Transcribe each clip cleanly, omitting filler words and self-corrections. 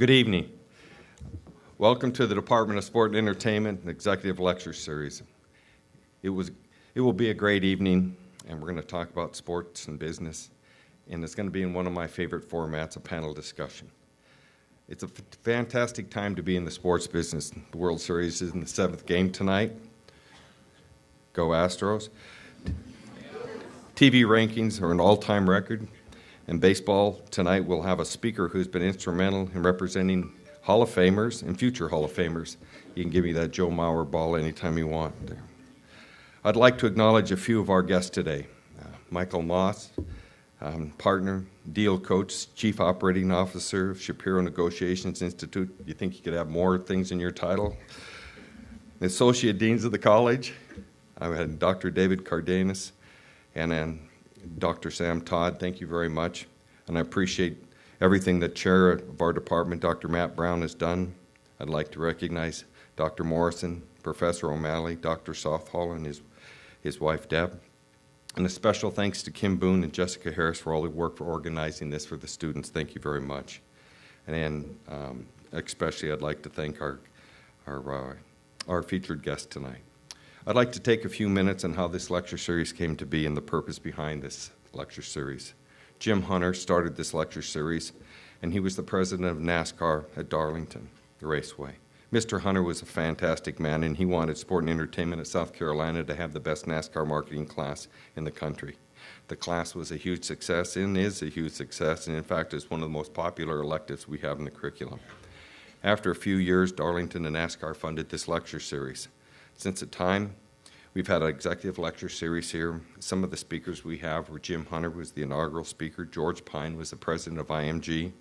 Good evening. Welcome to the Department of Sport and Entertainment Executive Lecture Series. It will be a great evening, and we're going to talk about sports and business, and it's going to be in one of my favorite formats, a panel discussion. It's a fantastic time to be in the sports business. The World Series is in the 7th game tonight. Go Astros. TV rankings are an all-time record. And baseball tonight will have a speaker who's been instrumental in representing Hall of Famers and future Hall of Famers. You can give me that Joe Mauer ball anytime you want. I'd like to acknowledge a few of our guests today. Michael Moss, partner, deal coach, chief operating officer of Shapiro Negotiations Institute. You think you could have more things in your title? The associate deans of the college. I had Dr. David Cardenas and then Dr. Sam Todd, thank you very much. And I appreciate everything that Chair of our department, Dr. Matt Brown, has done. I'd like to recognize Dr. Morrison, Professor O'Malley, Dr. Softall, and his wife, Deb. And a special thanks to Kim Boone and Jessica Harris for all the work for organizing this for the students. Thank you very much. And especially I'd like to thank our featured guest tonight. I'd like to take a few minutes on how this lecture series came to be and the purpose behind this lecture series. Jim Hunter started this lecture series, and he was the president of NASCAR at Darlington, the raceway. Mr. Hunter was a fantastic man, and he wanted sport and entertainment at South Carolina to have the best NASCAR marketing class in the country. The class was a huge success and is a huge success, and in fact is one of the most popular electives we have in the curriculum. After a few years, Darlington and NASCAR funded this lecture series. Since the time, we've had an executive lecture series here. Some of the speakers we have were Jim Hunter was the inaugural speaker. George Pine was the president of IMG.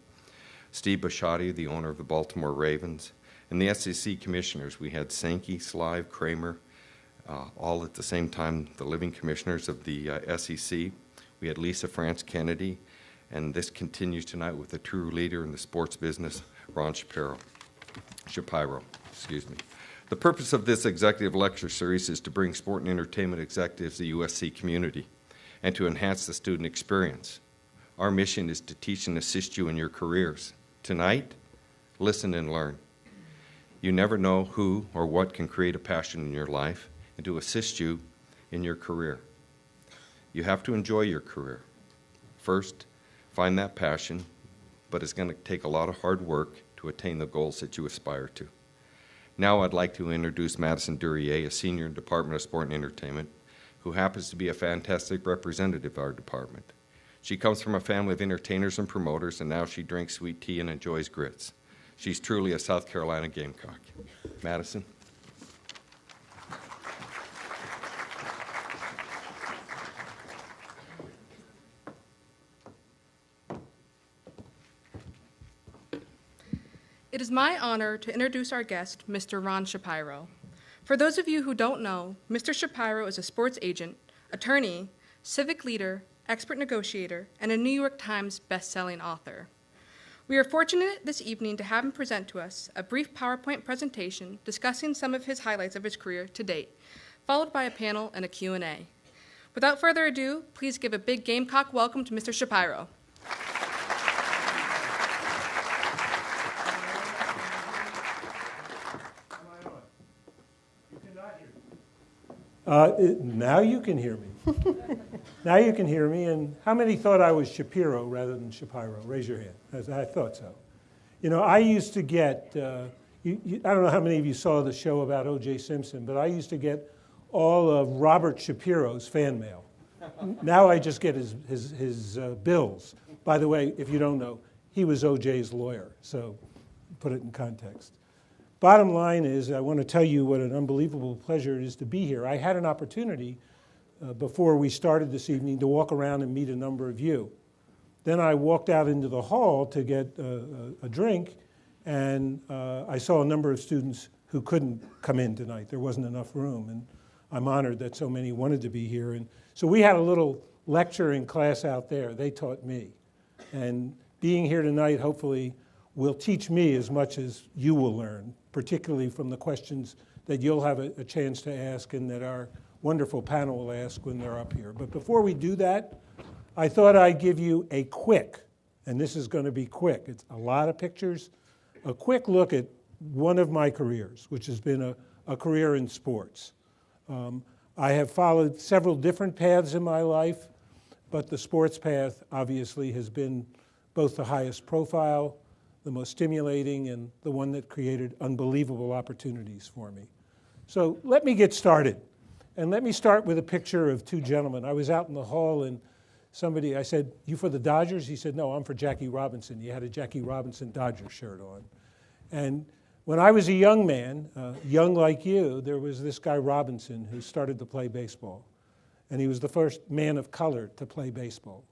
Steve Bisciotti, the owner of the Baltimore Ravens. And the SEC commissioners, we had Sankey, Slive, Kramer, all at the same time, the living commissioners of the SEC. We had Lisa France Kennedy, and this continues tonight with a true leader in the sports business, Ron Shapiro. The purpose of this executive lecture series is to bring sport and entertainment executives to the UofSC community and to enhance the student experience. Our mission is to teach and assist you in your careers. Tonight, listen and learn. You never know who or what can create a passion in your life and to assist you in your career. You have to enjoy your career. First, find that passion, but it's going to take a lot of hard work to attain the goals that you aspire to. Now I'd like to introduce Madison Duryea, a senior in the Department of Sport and Entertainment, who happens to be a fantastic representative of our department. She comes from a family of entertainers and promoters, and now she drinks sweet tea and enjoys grits. She's truly a South Carolina Gamecock. Madison. It is my honor to introduce our guest, Mr. Ron Shapiro. For those of you who don't know, Mr. Shapiro is a sports agent, attorney, civic leader, expert negotiator, and a New York Times best-selling author. We are fortunate this evening to have him present to us a brief PowerPoint presentation discussing some of his highlights of his career to date, followed by a panel and a Q&A. Without further ado, please give a big Gamecock welcome to Mr. Shapiro. Now you can hear me. Now you can hear me. And how many thought I was Shapiro rather than Shapiro? Raise your hand. I thought so. You know, I used to get, I don't know how many of you saw the show about O.J. Simpson, but I used to get all of Robert Shapiro's fan mail. Now I just get his bills. By the way, if you don't know, he was O.J.'s lawyer, so put it in context. Bottom line is, I want to tell you what an unbelievable pleasure it is to be here. I had an opportunity before we started this evening to walk around and meet a number of you. Then I walked out into the hall to get a drink, and I saw a number of students who couldn't come in tonight. There wasn't enough room, and I'm honored that so many wanted to be here. And so we had a little lecture in class out there. They taught me. And being here tonight, hopefully, will teach me as much as you will learn, particularly from the questions that you'll have a chance to ask and that our wonderful panel will ask when they're up here. But before we do that, I thought I'd give you a quick, and this is going to be quick. It's a lot of pictures, a quick look at one of my careers, which has been a career in sports. I have followed several different paths in my life, but the sports path obviously has been both the highest profile, the most stimulating, and the one that created unbelievable opportunities for me. So let me get started. And let me start with a picture of two gentlemen. I was out in the hall and I said, "You for the Dodgers?" He said, "No, I'm for Jackie Robinson." He had a Jackie Robinson Dodgers shirt on. And when I was a young man, young like you, there was this guy Robinson who started to play baseball. And he was the first man of color to play baseball.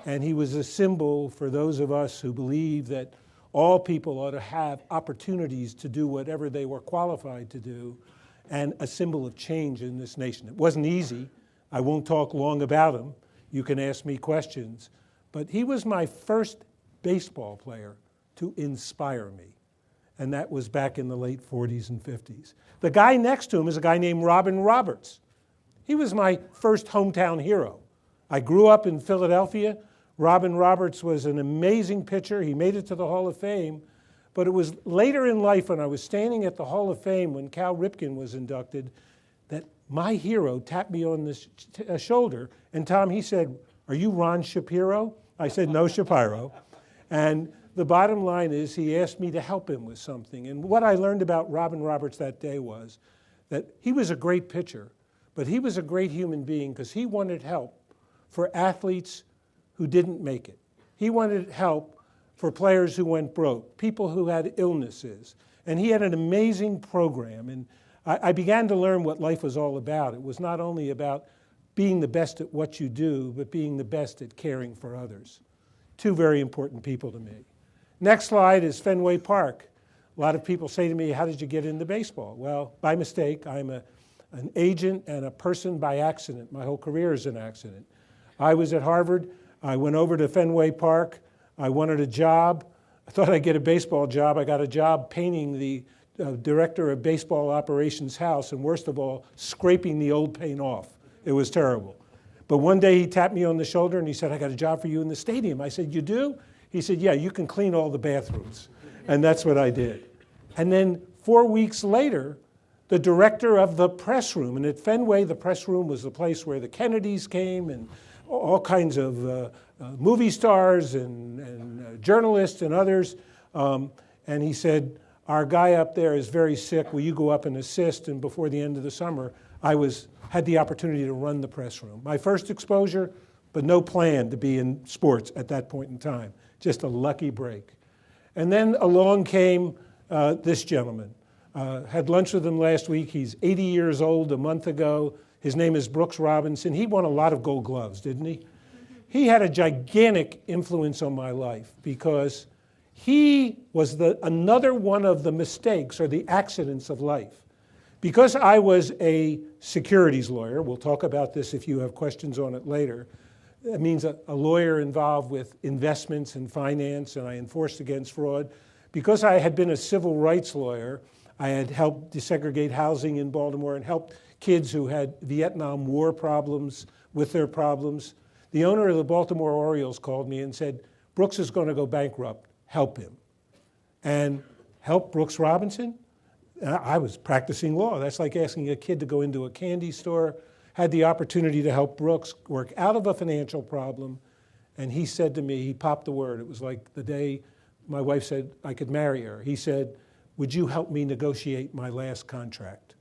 And he was a symbol for those of us who believe that all people ought to have opportunities to do whatever they were qualified to do, and a symbol of change in this nation. It wasn't easy. I won't talk long about him. You can ask me questions. But he was my first baseball player to inspire me. And that was back in the late 40s and 50s. The guy next to him is a guy named Robin Roberts. He was my first hometown hero. I grew up in Philadelphia. Robin Roberts was an amazing pitcher. He made it to the Hall of Fame. But it was later in life when I was standing at the Hall of Fame when Cal Ripken was inducted that my hero tapped me on the shoulder. And Tom, he said, "Are you Ron Shapiro?" I said, "No, Shapiro." And the bottom line is he asked me to help him with something. And what I learned about Robin Roberts that day was that he was a great pitcher, but he was a great human being because he wanted help for athletes who didn't make it. He wanted help for players who went broke, people who had illnesses. And he had an amazing program. And I began to learn what life was all about. It was not only about being the best at what you do, but being the best at caring for others. Two very important people to me. Next slide is Fenway Park. A lot of people say to me, "How did you get into baseball?" Well, by mistake. I'm an agent and a person by accident. My whole career is an accident. I was at Harvard. I went over to Fenway Park. I wanted a job. I thought I'd get a baseball job. I got a job painting the director of baseball operations' house, and worst of all, scraping the old paint off. It was terrible. But one day he tapped me on the shoulder and he said, "I got a job for you in the stadium." I said, "You do?" He said, "Yeah, you can clean all the bathrooms." And that's what I did. And then 4 weeks later, the director of the press room, and at Fenway, the press room was the place where the Kennedys came and all kinds of movie stars and journalists and others. And he said, "Our guy up there is very sick. Will you go up and assist?" And before the end of the summer, I had the opportunity to run the press room. My first exposure, but no plan to be in sports at that point in time. Just a lucky break. And then along came this gentleman. Had lunch with him last week. He's 80 years old a month ago. His name is Brooks Robinson. He won a lot of gold gloves, didn't he? He had a gigantic influence on my life because he was another one of the mistakes or the accidents of life. Because I was a securities lawyer, we'll talk about this if you have questions on it later. It means a lawyer involved with investments and finance, and I enforced against fraud. Because I had been a civil rights lawyer, I had helped desegregate housing in Baltimore and helped kids who had Vietnam War problems with their problems. The owner of the Baltimore Orioles called me and said, "Brooks is going to go bankrupt. Help him." And help Brooks Robinson? I was practicing law. That's like asking a kid to go into a candy store. Had the opportunity to help Brooks work out of a financial problem. And he said to me, he popped the word. It was like the day my wife said I could marry her. He said, "Would you help me negotiate my last contract?"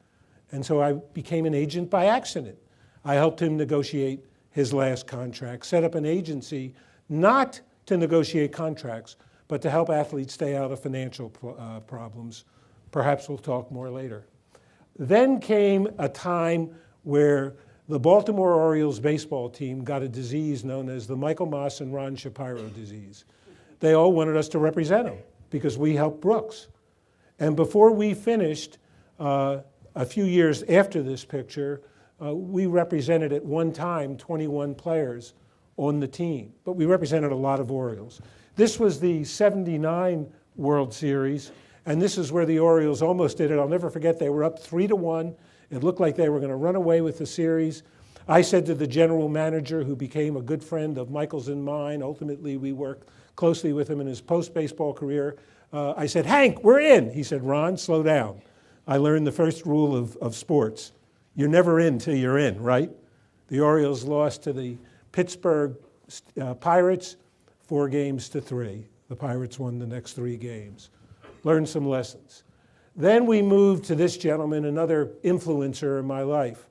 And so I became an agent by accident. I helped him negotiate his last contract, set up an agency not to negotiate contracts, but to help athletes stay out of financial problems. Perhaps we'll talk more later. Then came a time where the Baltimore Orioles baseball team got a disease known as the Michael Moss and Ron Shapiro disease. They all wanted us to represent them because we helped Brooks. And before we finished, a few years after this picture, we represented at one time 21 players on the team, but we represented a lot of Orioles. This was the '79 World Series, and this is where the Orioles almost did it. I'll never forget, they were up 3-1. It looked like they were going to run away with the series. I said to the general manager, who became a good friend of Michael's and mine, ultimately we worked closely with him in his post-baseball career, I said, Hank, we're in. He said, Ron, slow down. I learned the first rule of sports. You're never in till you're in, right? The Orioles lost to the Pittsburgh Pirates 4-3. The Pirates won the next 3 games. Learned some lessons. Then we moved to this gentleman, another influencer in my life.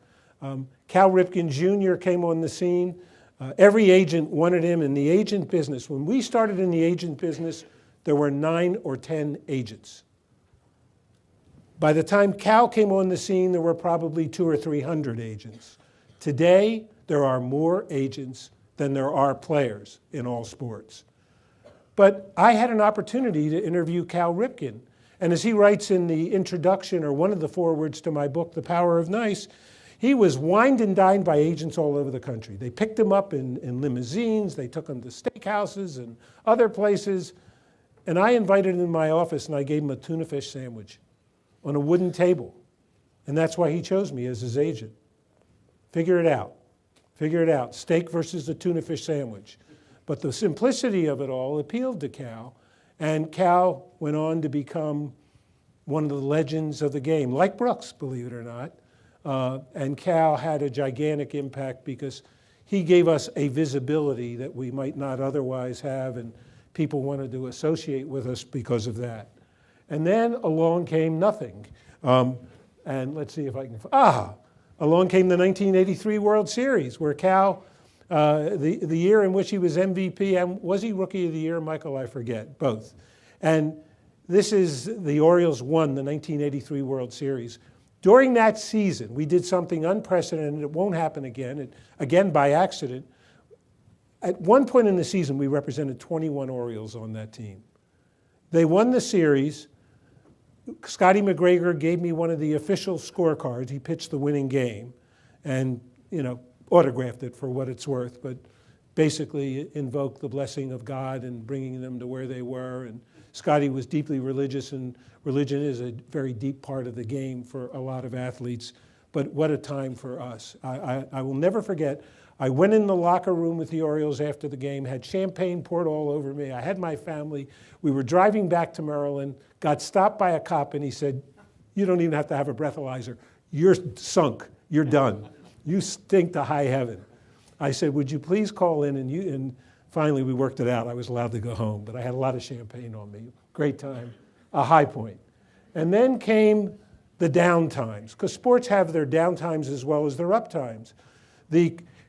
Cal Ripken Jr. came on the scene. Every agent wanted him in the agent business. When we started in the agent business, there were 9 or 10 agents. By the time Cal came on the scene, there were probably 200 or 300 agents. Today, there are more agents than there are players in all sports. But I had an opportunity to interview Cal Ripken. And as he writes in the introduction, or one of the forewords to my book, The Power of Nice, he was wined and dined by agents all over the country. They picked him up in limousines. They took him to steakhouses and other places. And I invited him in my office, and I gave him a tuna fish sandwich on a wooden table. And that's why he chose me as his agent. Figure it out. Figure it out. Steak versus the tuna fish sandwich. But the simplicity of it all appealed to Cal. And Cal went on to become one of the legends of the game, like Brooks, believe it or not. And Cal had a gigantic impact because he gave us a visibility that we might not otherwise have, and people wanted to associate with us because of that. And then along came nothing. And let's see if I can, along came the 1983 World Series, where Cal, the year in which he was MVP, and was he Rookie of the Year, Michael? I forget, both. And this is, the Orioles won the 1983 World Series. During that season, we did something unprecedented. It won't happen again, again by accident. At one point in the season, we represented 21 Orioles on that team. They won the series. Scotty McGregor gave me one of the official scorecards. He pitched the winning game and, autographed it for what it's worth, but basically invoked the blessing of God in bringing them to where they were. And Scotty was deeply religious, and religion is a very deep part of the game for a lot of athletes. But what a time for us. I will never forget, I went in the locker room with the Orioles after the game, had champagne poured all over me. I had my family. We were driving back to Maryland, got stopped by a cop, and he said, "You don't even have to have a breathalyzer. You're sunk. You're done. You stink to high heaven." I said, "Would you please call in?" And finally, we worked it out. I was allowed to go home, but I had a lot of champagne on me. Great time, a high point. And then came the down times, because sports have their down times as well as their up times.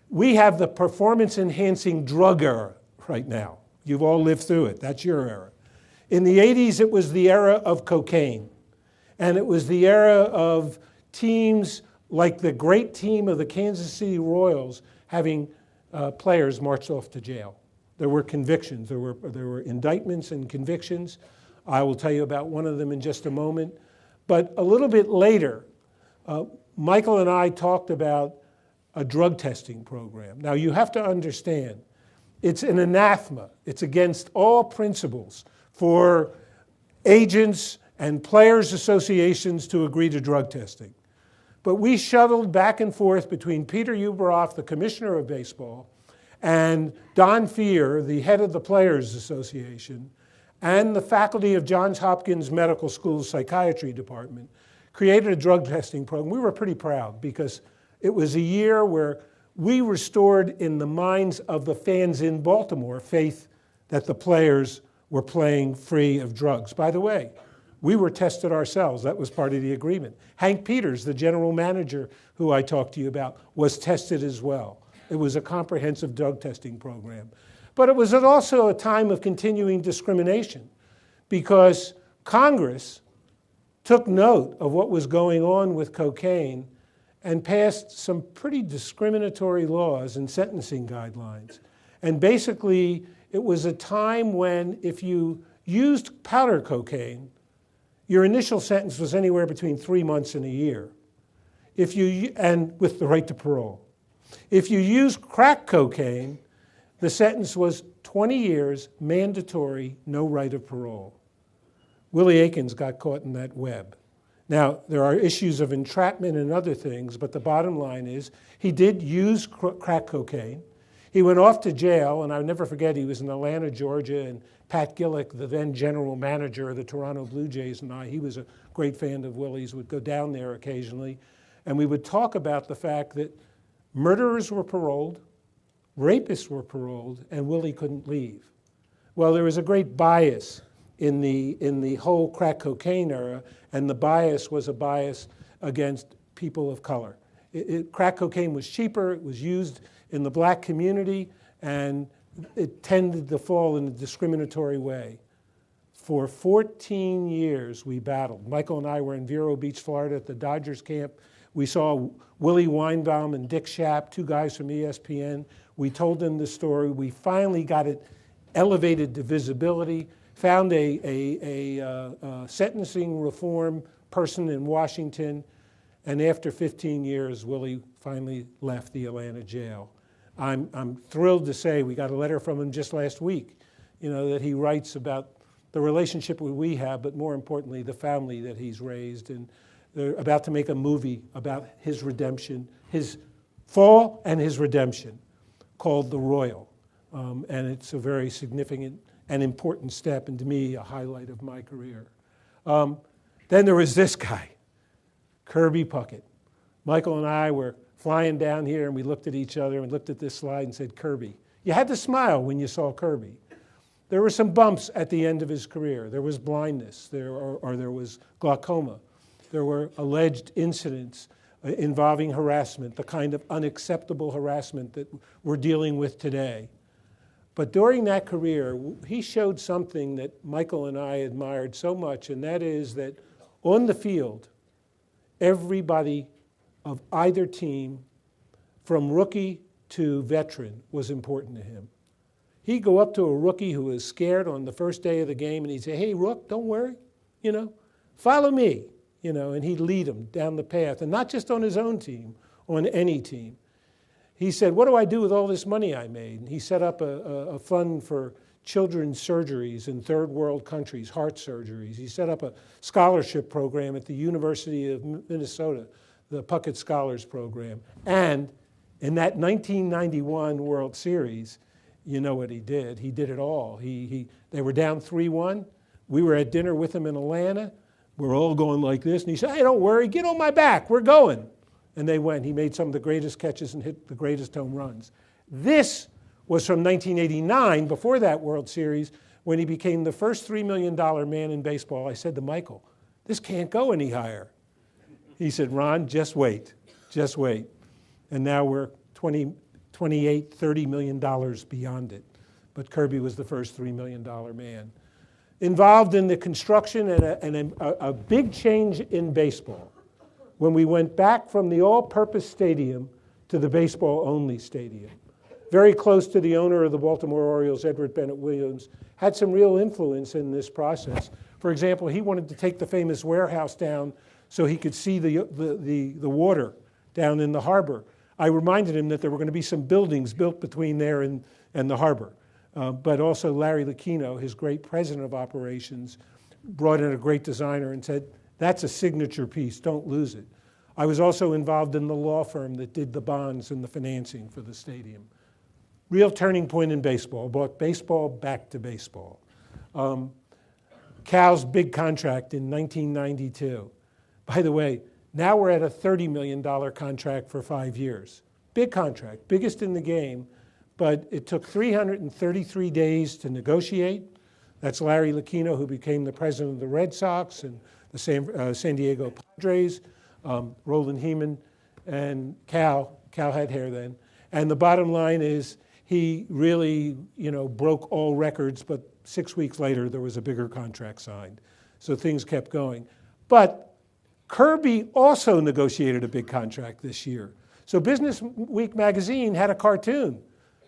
We have the performance-enhancing drug era right now. You've all lived through it. That's your era. In the 80s, it was the era of cocaine. And it was the era of teams like the great team of the Kansas City Royals having players marched off to jail. There were convictions. There were indictments and convictions. I will tell you about one of them in just a moment. But a little bit later, Michael and I talked about a drug testing program. Now, you have to understand, it's an anathema. It's against all principles for agents and players' associations to agree to drug testing. But we shuttled back and forth between Peter Ueberroth, the commissioner of baseball, and Don Fear, the head of the Players Association, and the faculty of Johns Hopkins Medical School's psychiatry department, created a drug testing program. We were pretty proud because it was a year where we restored in the minds of the fans in Baltimore faith that the players were playing free of drugs. By the way, we were tested ourselves. That was part of the agreement. Hank Peters, the general manager who I talked to you about, was tested as well. It was a comprehensive drug testing program. But it was also a time of continuing discrimination because Congress took note of what was going on with cocaine and passed some pretty discriminatory laws and sentencing guidelines. And basically, it was a time when if you used powder cocaine, your initial sentence was anywhere between 3 months and a year, and with the right to parole. If you used crack cocaine, the sentence was 20 years, mandatory, no right of parole. Willie Aikens got caught in that web. Now, there are issues of entrapment and other things, but the bottom line is he did use crack cocaine. He went off to jail, and I'll never forget, he was in Atlanta, Georgia, and Pat Gillick, the then general manager of the Toronto Blue Jays, and he was a great fan of Willie's, would go down there occasionally, and we would talk about the fact that murderers were paroled, rapists were paroled, and Willie couldn't leave. Well, there was a great bias in the whole crack cocaine era, and the bias was a bias against people of color. Crack cocaine was cheaper, it was used in the black community, and it tended to fall in a discriminatory way. For 14 years, we battled. Michael and I were in Vero Beach, Florida at the Dodgers camp. We saw Willie Weinbaum and Dick Schaap, two guys from ESPN. We told them the story. We finally got it elevated to visibility, found a sentencing reform person in Washington, and after 15 years, Willie finally left the Atlanta jail. I'm thrilled to say we got a letter from him just last week, that he writes about the relationship we have, but more importantly, the family that he's raised. And they're about to make a movie about his redemption, his fall and his redemption, called The Royal. And it's a very significant and important step, and to me, a highlight of my career. Then there was this guy, Kirby Puckett. Michael and I were flying down here, and we looked at each other and looked at this slide and said, Kirby. You had to smile when you saw Kirby. There were some bumps at the end of his career. There was blindness, there was glaucoma. There were alleged incidents involving harassment, the kind of unacceptable harassment that we're dealing with today. But during that career, he showed something that Michael and I admired so much, and that is that on the field, everybody of either team, from rookie to veteran, was important to him. He'd go up to a rookie who was scared on the first day of the game, and he'd say, hey, Rook, don't worry, follow me, and he'd lead him down the path, and not just on his own team, on any team. He said, what do I do with all this money I made? And he set up a fund for children's surgeries in third world countries, heart surgeries. He set up a scholarship program at the University of Minnesota, the Puckett Scholars Program. And in that 1991 World Series, you know what he did. He did it all. They were down 3-1. We were at dinner with him in Atlanta. We're all going like this. And he said, hey, don't worry, get on my back. We're going. And they went. He made some of the greatest catches and hit the greatest home runs. This was from 1989, before that World Series, when he became the first $3 million man in baseball. I said to Michael, this can't go any higher. He said, Ron, just wait. Just wait. And now we're $28, $30 million beyond it. But Kirby was the first $3 million man. Involved in the construction and a big change in baseball. When we went back from the all-purpose stadium to the baseball-only stadium. Very close to the owner of the Baltimore Orioles, Edward Bennett Williams, had some real influence in this process. For example, he wanted to take the famous warehouse down so he could see the water down in the harbor. I reminded him that there were going to be some buildings built between there and the harbor. But also Larry Lucchino, his great president of operations, brought in a great designer and said, that's a signature piece, don't lose it. I was also involved in the law firm that did the bonds and the financing for the stadium. Real turning point in baseball, brought baseball back to baseball. Cal's big contract in 1992. By the way, now we're at a $30 million contract for 5 years. Big contract, biggest in the game, but it took 333 days to negotiate. That's Larry Lucchino, who became the president of the Red Sox and the San Diego Padres, Roland Heeman, and Cal had hair then. And the bottom line is he really, broke all records, but 6 weeks later there was a bigger contract signed. So things kept going. But Kirby also negotiated a big contract this year. So Business Week magazine had a cartoon.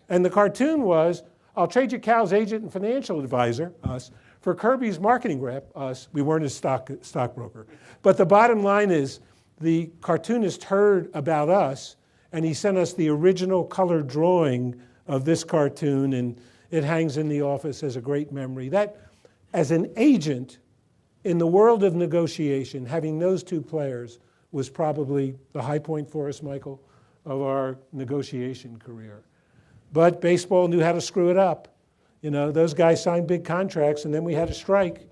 And the cartoon was, I'll trade you Cal's agent and financial advisor, us, for Kirby's marketing rep, us. We weren't his stockbroker. But the bottom line is the cartoonist heard about us, and he sent us the original color drawing of this cartoon, and it hangs in the office as a great memory. That, as an agent, in the world of negotiation, having those two players was probably the high point for us, Michael, of our negotiation career. But baseball knew how to screw it up. You know, those guys signed big contracts, and then we had a strike.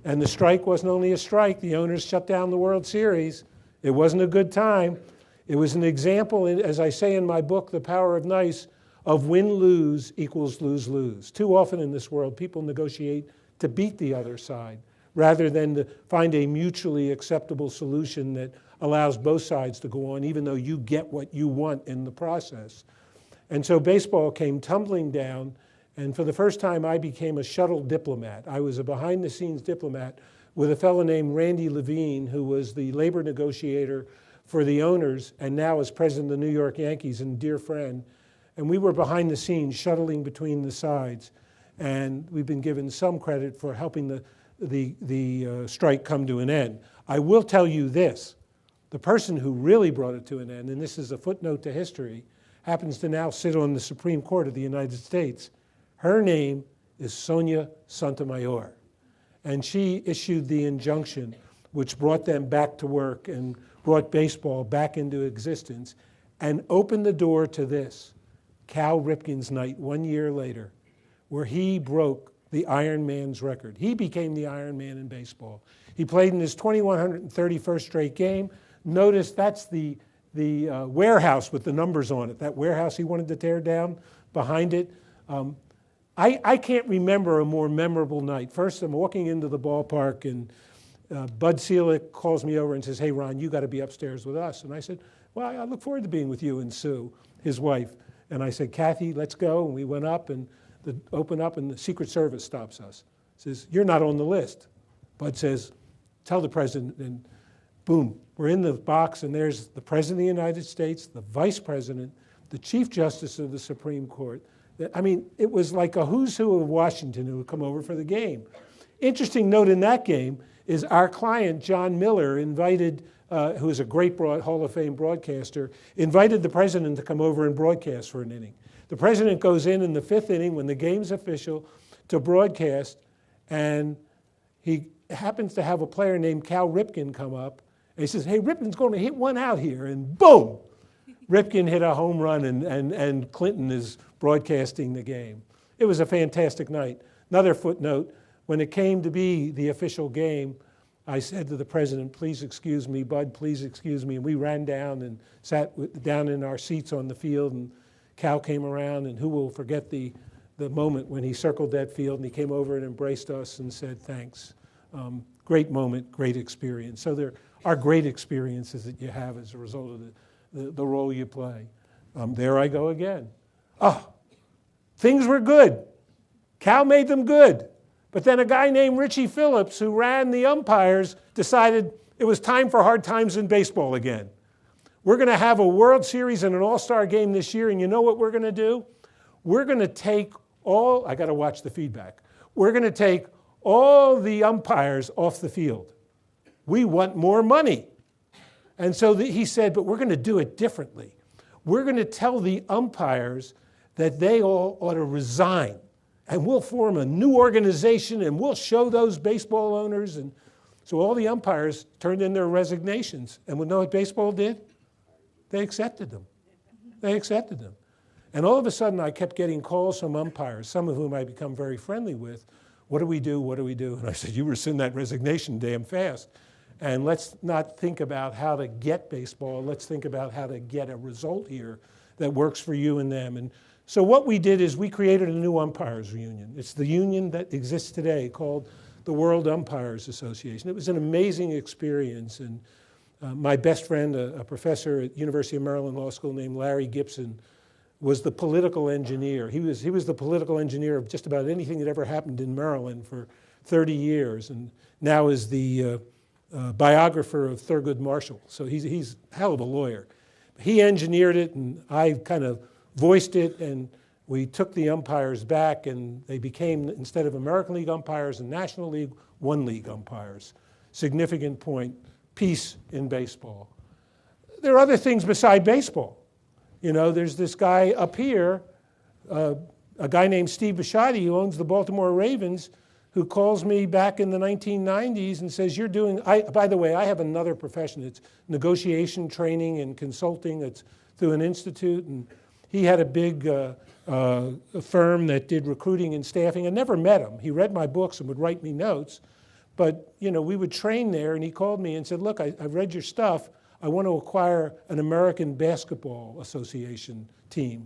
And the strike wasn't only a strike. The owners shut down the World Series. It wasn't a good time. It was an example, as I say in my book, The Power of Nice, of win-lose equals lose-lose. Too often in this world, people negotiate to beat the other side rather than to find a mutually acceptable solution that allows both sides to go on, even though you get what you want in the process. And so baseball came tumbling down, and for the first time I became a shuttle diplomat. I was a behind-the-scenes diplomat with a fellow named Randy Levine, who was the labor negotiator for the owners and now is president of the New York Yankees and a dear friend. And we were behind the scenes shuttling between the sides. And we've been given some credit for helping the strike come to an end. I will tell you this. The person who really brought it to an end, and this is a footnote to history, happens to now sit on the Supreme Court of the United States. Her name is Sonia Sotomayor. And she issued the injunction which brought them back to work and brought baseball back into existence and opened the door to this, Cal Ripken's night 1 year later, where he broke the Iron Man's record. He became the Iron Man in baseball. He played in his 2131st straight game. Notice that's the warehouse with the numbers on it, that warehouse he wanted to tear down behind it. I can't remember a more memorable night. First, I'm walking into the ballpark, and Bud Selig calls me over and says, "Hey, Ron, you got to be upstairs with us." And I said, "Well, I look forward to being with you and Sue," his wife. And I said, "Kathy, let's go." And we went up and open up, and the Secret Service stops us. Says, "You're not on the list." Bud says, "Tell the president." And boom, we're in the box, and there's the President of the United States, the Vice President, the Chief Justice of the Supreme Court. I mean, it was like a who's who of Washington who would come over for the game. Interesting note in that game is our client, John Miller, invited, who is a great Hall of Fame broadcaster, invited the president to come over and broadcast for an inning. The president goes in the fifth inning when the game's official to broadcast, and he happens to have a player named Cal Ripken come up, and he says, "Hey, Ripken's going to hit one out here," and boom! Ripken hit a home run, and Clinton is broadcasting the game. It was a fantastic night. Another footnote, when it came to be the official game, I said to the president, "Please excuse me, Bud, please excuse me." And we ran down and sat down in our seats on the field, and Cal came around, and who will forget the moment when he circled that field, and he came over and embraced us and said, "Thanks." Great moment, great experience. So there are great experiences that you have as a result of the role you play. There I go again. Things were good. Cal made them good. But then a guy named Richie Phillips, who ran the umpires, decided it was time for hard times in baseball again. We're going to have a World Series and an All-Star game this year, and you know what we're going to do? We're going to take I got to watch the feedback. We're going to take all the umpires off the field. We want more money. And so he said, but we're going to do it differently. We're going to tell the umpires that they all ought to resign. And we'll form a new organization, and we'll show those baseball owners. And so all the umpires turned in their resignations. And we know what baseball did? They accepted them. They accepted them. And all of a sudden, I kept getting calls from umpires, some of whom I become very friendly with. What do we do? What do we do? And I said, you rescind that resignation damn fast. And let's not think about how to get baseball. Let's think about how to get a result here that works for you and them. And so what we did is we created a new umpires union. It's the union that exists today called the World Umpires Association. It was an amazing experience. And my best friend, a professor at University of Maryland Law School named Larry Gibson, was the political engineer. He was the political engineer of just about anything that ever happened in Maryland for 30 years, and now is the biographer of Thurgood Marshall. So he's a hell of a lawyer. He engineered it, and I kind of voiced it, and we took the umpires back, and they became, instead of American League umpires and National League, one league umpires. Significant point, peace in baseball. There are other things beside baseball. You know, there's this guy up here, a guy named Steve Bisciotti, who owns the Baltimore Ravens, who calls me back in the 1990s and says, by the way, I have another profession. It's negotiation training and consulting. It's through an institute. And he had a big firm that did recruiting and staffing. I never met him. He read my books and would write me notes. But, we would train there, and he called me and said, look, I've read your stuff. I want to acquire an American Basketball Association team.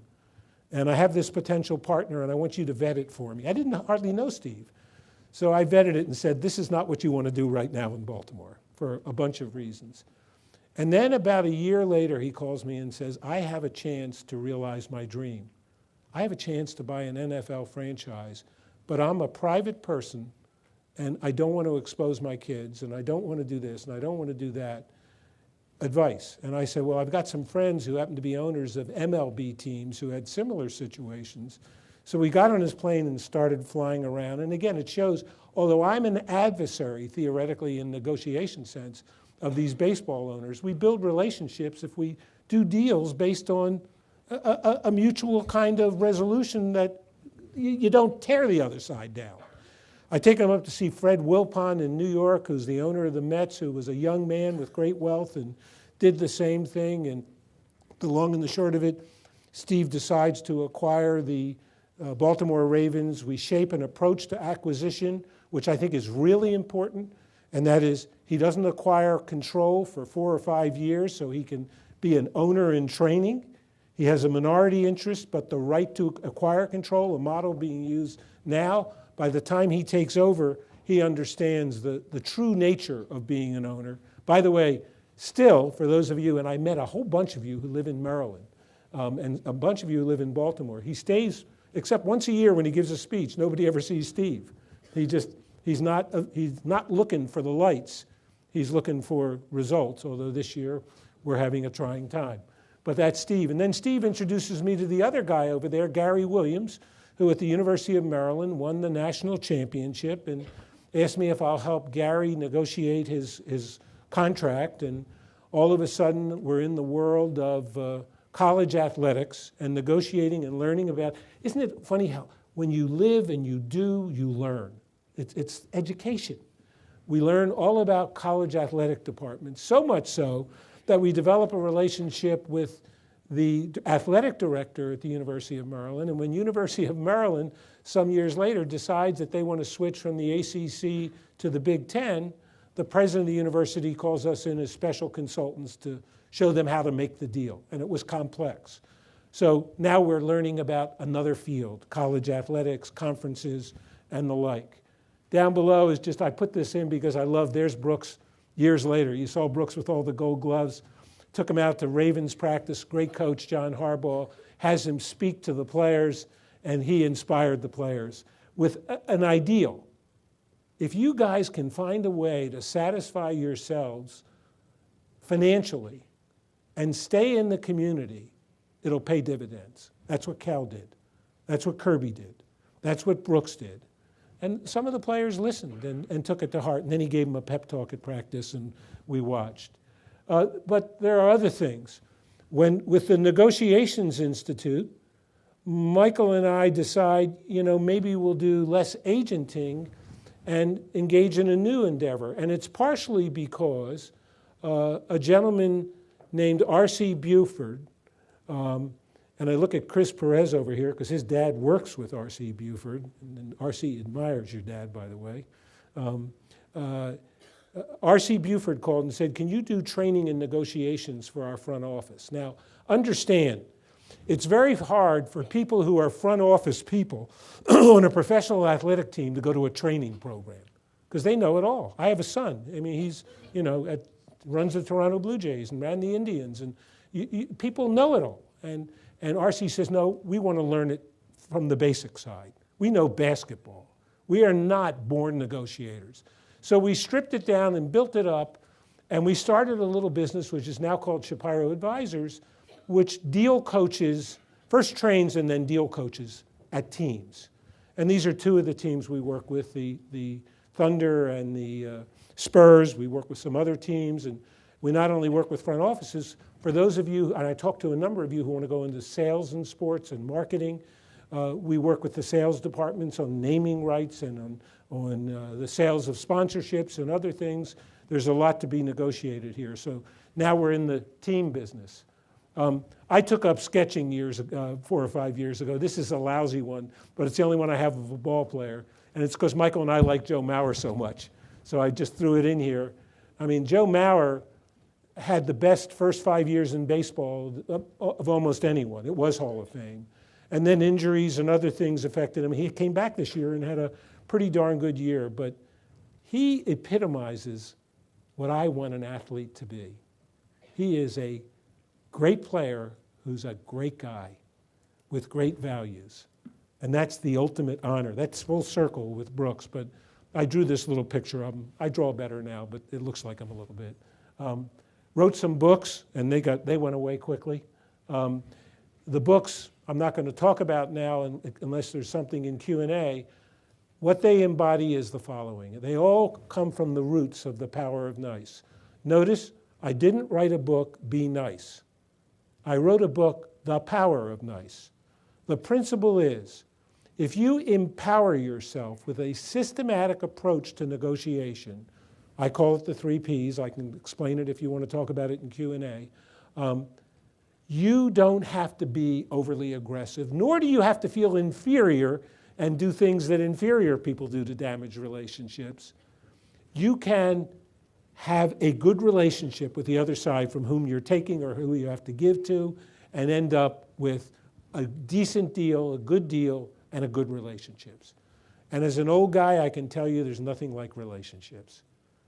And I have this potential partner, and I want you to vet it for me. I didn't hardly know Steve. So I vetted it and said, this is not what you want to do right now in Baltimore for a bunch of reasons. And then about a year later, he calls me and says, I have a chance to realize my dream. I have a chance to buy an NFL franchise, but I'm a private person, and I don't want to expose my kids, and I don't want to do this, and I don't want to do that. Advice. And I said, well, I've got some friends who happen to be owners of MLB teams who had similar situations. So we got on his plane and started flying around. And again, it shows, although I'm an adversary, theoretically, in negotiation sense, of these baseball owners, we build relationships if we do deals based on a mutual kind of resolution that you don't tear the other side down. I take him up to see Fred Wilpon in New York, who's the owner of the Mets, who was a young man with great wealth and did the same thing. And the long and the short of it, Steve decides to acquire the Baltimore Ravens. We shape an approach to acquisition, which I think is really important, and that is he doesn't acquire control for 4 or 5 years so he can be an owner in training. He has a minority interest, but the right to acquire control, a model being used now. By the time he takes over, he understands the true nature of being an owner. By the way, still, for those of you, and I met a whole bunch of you who live in Maryland, and a bunch of you who live in Baltimore, he stays, except once a year when he gives a speech, nobody ever sees Steve. He's not looking for the lights. He's looking for results, although this year we're having a trying time. But that's Steve. And then Steve introduces me to the other guy over there, Gary Williams, who at the University of Maryland won the national championship, and asked me if I'll help Gary negotiate his contract. And all of a sudden, we're in the world of college athletics and negotiating and learning about. Isn't it funny how when you live and you do, you learn? It's education. We learn all about college athletic departments, so much so that we develop a relationship with the athletic director at the University of Maryland. And when University of Maryland, some years later, decides that they want to switch from the ACC to the Big Ten, the president of the university calls us in as special consultants to show them how to make the deal. And it was complex. So now we're learning about another field, college athletics, conferences, and the like. Down below is just, I put this in because I love, there's Brooks years later. You saw Brooks with all the gold gloves. Took him out to Ravens practice. Great coach, John Harbaugh, has him speak to the players, and he inspired the players with an ideal. If you guys can find a way to satisfy yourselves financially and stay in the community, it'll pay dividends. That's what Cal did. That's what Kirby did. That's what Brooks did. And some of the players listened and took it to heart. And then he gave them a pep talk at practice, and we watched. But there are other things. With the Negotiations Institute, Michael and I decide, maybe we'll do less agenting and engage in a new endeavor. And it's partially because a gentleman named R.C. Buford, and I look at Chris Perez over here because his dad works with R.C. Buford, and R.C. admires your dad, by the way. R.C. Buford called and said, can you do training and negotiations for our front office? Now, understand, it's very hard for people who are front office people on a professional athletic team to go to a training program because they know it all. I have a son. I mean, he's, runs the Toronto Blue Jays and ran the Indians, and people know it all. And R.C. says, no, we want to learn it from the basic side. We know basketball. We are not born negotiators. So we stripped it down and built it up, and we started a little business which is now called Shapiro Advisors, which deal coaches, first trains and then deal coaches at teams. And these are two of the teams we work with, the Thunder and the Spurs. We work with some other teams, and we not only work with front offices. For those of you, and I talked to a number of you who want to go into sales and sports and marketing, We work with the sales departments on naming rights and on the sales of sponsorships and other things. There's a lot to be negotiated here. So now we're in the team business. I took up sketching 4 or 5 years ago. This is a lousy one, but it's the only one I have of a ball player. And it's because Michael and I like Joe Mauer so much. So I just threw it in here. I mean, Joe Mauer had the best first 5 years in baseball of almost anyone. It was Hall of Fame. And then injuries and other things affected him. He came back this year and had a pretty darn good year. But he epitomizes what I want an athlete to be. He is a great player who's a great guy with great values. And that's the ultimate honor. That's full circle with Brooks, but I drew this little picture of him. I draw better now, but it looks like him a little bit. Wrote some books, and they went away quickly. The books I'm not going to talk about now unless there's something in Q&A. What they embody is the following. They all come from the roots of the power of nice. Notice, I didn't write a book, Be Nice. I wrote a book, The Power of Nice. The principle is, if you empower yourself with a systematic approach to negotiation, I call it the 3 Ps, I can explain it if you want to talk about it in Q&A, you don't have to be overly aggressive, nor do you have to feel inferior and do things that inferior people do to damage relationships. You can have a good relationship with the other side from whom you're taking or who you have to give to, and end up with a decent deal, a good deal, and a good relationships. And as an old guy, I can tell you there's nothing like relationships.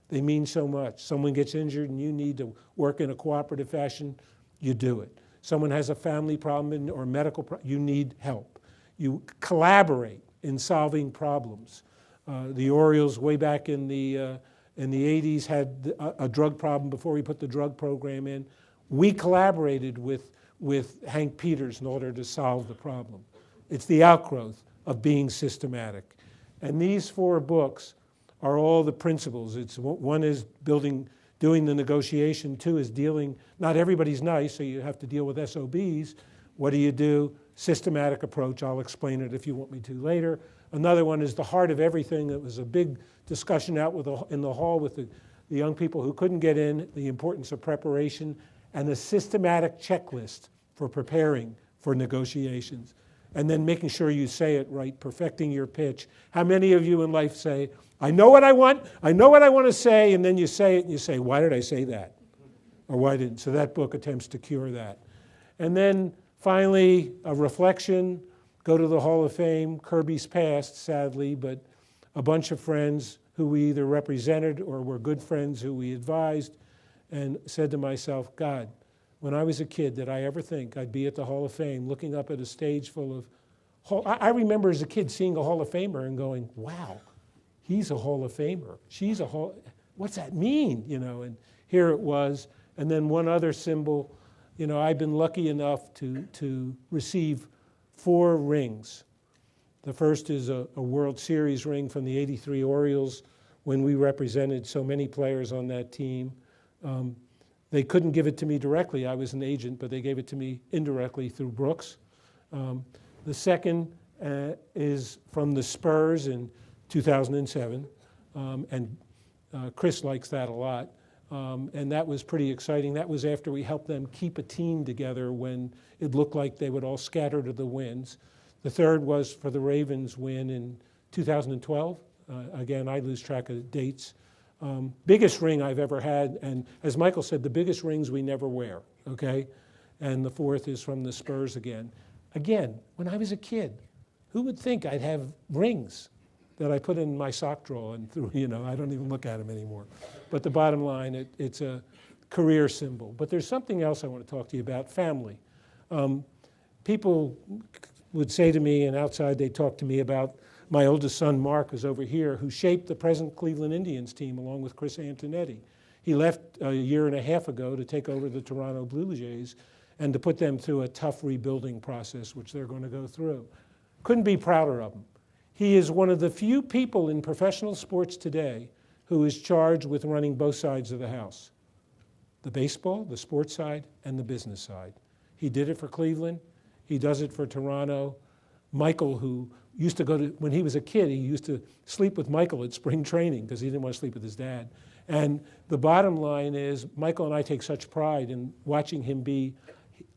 They mean so much. Someone gets injured and you need to work in a cooperative fashion, you do it. Someone has a family problem or medical problem, you need help. You collaborate in solving problems. The Orioles, way back in the 80s, had a drug problem before we put the drug program in. We collaborated with Hank Peters in order to solve the problem. It's the outgrowth of being systematic. And these 4 books are all the principles. One is doing the negotiation. 2 is dealing, not everybody's nice, so you have to deal with SOBs. What do you do? Systematic approach. I'll explain it if you want me to later. Another one is the heart of everything. It was a big discussion out in the hall with the young people who couldn't get in, the importance of preparation, and a systematic checklist for preparing for negotiations. And then making sure you say it right, perfecting your pitch. How many of you in life say, I know what I want to say, and then you say it and you say, why did I say that? Or why didn't? So that book attempts to cure that. And then finally, a reflection, go to the Hall of Fame. Kirby's passed, sadly, but a bunch of friends who we either represented or were good friends who we advised, and said to myself, God, when I was a kid, did I ever think I'd be at the Hall of Fame looking up at a stage full of... I remember as a kid seeing a Hall of Famer and going, wow, he's a Hall of Famer. She's a Hall... What's that mean? And here it was. And then one other symbol, I've been lucky enough to receive 4 rings. The first is a World Series ring from the '83 Orioles when we represented so many players on that team. They couldn't give it to me directly. I was an agent, but they gave it to me indirectly through Brooks. The second is from the Spurs in 2007, and Chris likes that a lot. And that was pretty exciting. That was after we helped them keep a team together when it looked like they would all scatter to the winds. The third was for the Ravens win in 2012. Again, I lose track of dates. Biggest ring I've ever had, and as Michael said, the biggest rings we never wear, okay? And the 4th is from the Spurs again. Again, when I was a kid, who would think I'd have rings that I put in my sock drawer and threw, I don't even look at them anymore. But the bottom line, it's a career symbol. But there's something else I want to talk to you about, family. People would say to me, and outside they talk to me about my oldest son, Mark, who's over here, who shaped the present Cleveland Indians team along with Chris Antonetti. He left a year and a half ago to take over the Toronto Blue Jays and to put them through a tough rebuilding process, which they're going to go through. Couldn't be prouder of him. He is one of the few people in professional sports today who is charged with running both sides of the house, the baseball, the sports side, and the business side. He did it for Cleveland. He does it for Toronto. Michael, who used to go to, when he was a kid, he used to sleep with Michael at spring training because he didn't want to sleep with his dad. And the bottom line is, Michael and I take such pride in watching him be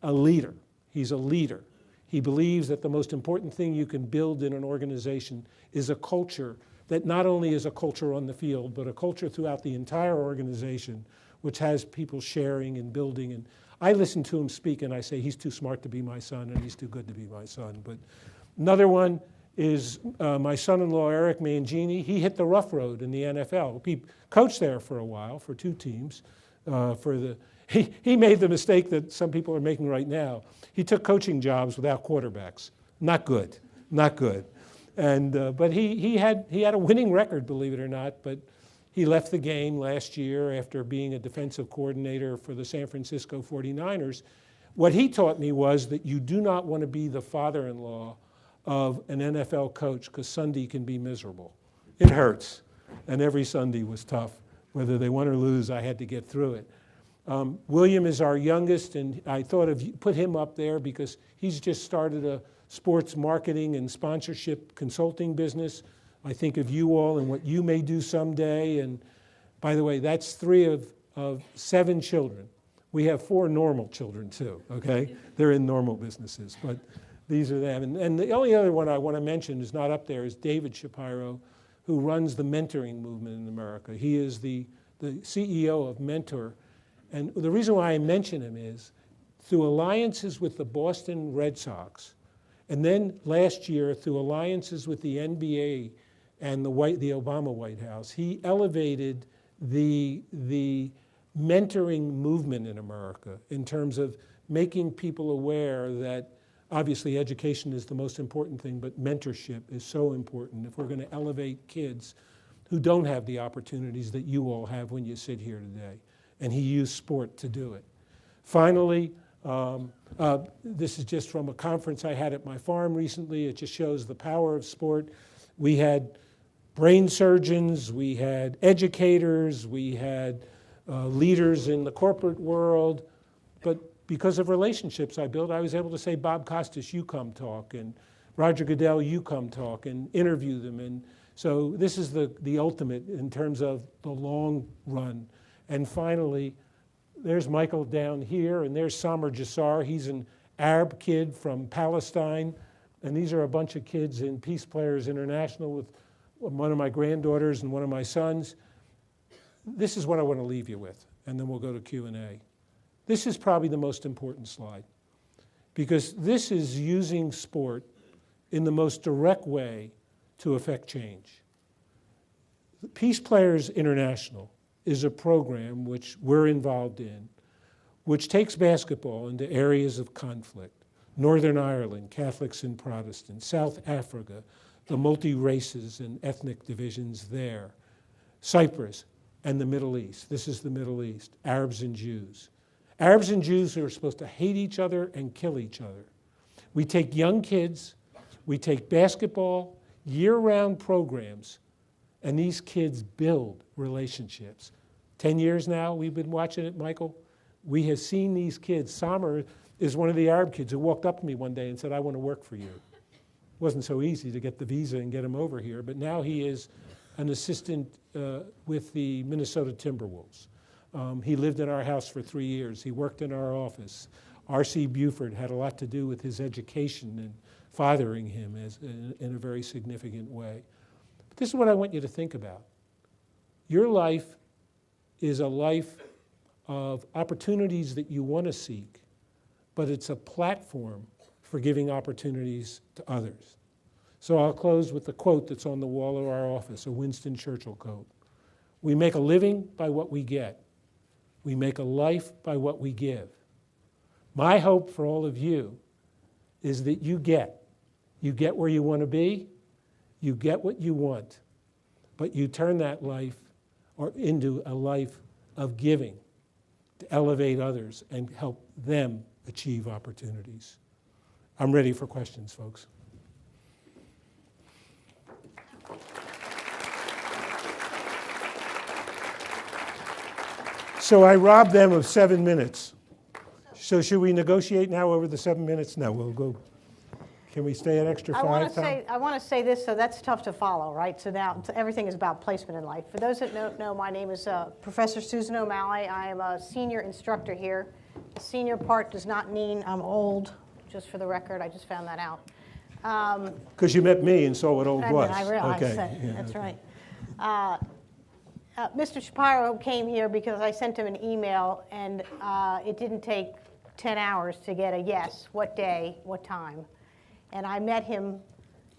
a leader. He's a leader. He believes that the most important thing you can build in an organization is a culture that not only is a culture on the field, but a culture throughout the entire organization, which has people sharing and building. And I listen to him speak and I say, he's too smart to be my son and he's too good to be my son. But another one is my son-in-law, Eric Mangini. He hit the rough road in the NFL. He coached there for a while for 2 teams. He made the mistake that some people are making right now. He took coaching jobs without quarterbacks. Not good, not good. And but he had a winning record, believe it or not. But he left the game last year after being a defensive coordinator for the San Francisco 49ers. What he taught me was that you do not want to be the father-in-law of an NFL coach, because Sunday can be miserable. It hurts. And every Sunday was tough. Whether they won or lose, I had to get through it. William is our youngest, and I thought of put him up there because he's just started a sports marketing and sponsorship consulting business. I think of you all and what you may do someday. And by the way, that's 3 of 7 children. We have 4 normal children too, okay? They're in normal businesses, but these are them. And the only other one I want to mention is not up there is David Shapiro, who runs the mentoring movement in America. He is the CEO of Mentor. And the reason why I mention him is through alliances with the Boston Red Sox, and then last year through alliances with the NBA and the Obama White House, he elevated the mentoring movement in America in terms of making people aware that obviously education is the most important thing, but mentorship is so important if we're going to elevate kids who don't have the opportunities that you all have when you sit here today. And he used sport to do it. Finally, this is just from a conference I had at my farm recently. It just shows the power of sport. We had brain surgeons, we had educators, we had leaders in the corporate world, but because of relationships I built, I was able to say, Bob Costas, you come talk, and Roger Goodell, you come talk, and interview them. And so this is the ultimate in terms of the long run. And finally, there's Michael down here, and there's Samer Jassar. He's an Arab kid from Palestine, and these are a bunch of kids in Peace Players International with one of my granddaughters and one of my sons. This is what I want to leave you with, and then we'll go to Q&A. This is probably the most important slide, because this is using sport in the most direct way to affect change. Peace Players International is a program which we're involved in, which takes basketball into areas of conflict. Northern Ireland, Catholics and Protestants, South Africa, the multi-races and ethnic divisions there, Cyprus, and the Middle East. This is the Middle East, Arabs and Jews. Arabs and Jews who are supposed to hate each other and kill each other. We take young kids, we take basketball, year-round programs, and these kids build relationships. 10 years now, we've been watching it, Michael. We have seen these kids. Samer is one of the Arab kids who walked up to me one day and said, I want to work for you. It wasn't so easy to get the visa and get him over here, but now he is an assistant with the Minnesota Timberwolves. He lived in our house for 3 years. He worked in our office. R.C. Buford had a lot to do with his education and fathering him in a very significant way. But this is what I want you to think about. Your life is a life of opportunities that you want to seek, but it's a platform for giving opportunities to others. So I'll close with the quote that's on the wall of our office, a Winston Churchill quote. We make a living by what we get. We make a life by what we give. My hope for all of you is that you get where you want to be, you get what you want, but you turn that life into a life of giving to elevate others and help them achieve opportunities. I'm ready for questions, folks. So I robbed them of 7 minutes. So should we negotiate now over the 7 minutes? No, we'll go. Can we stay an extra I 5, want to Tom? say, so that's tough to follow, right? So now everything is about placement in life. For those that don't know, my name is Professor Susan O'Malley. I am a senior instructor here. The senior part does not mean I'm old, just for the record. I just found that out. Because you met me and saw what old And was. then I realized Okay, that. yeah, That's okay. right. Mr. Shapiro came here because I sent him an email, and it didn't take 10 hours to get a yes, what day, what time. And I met him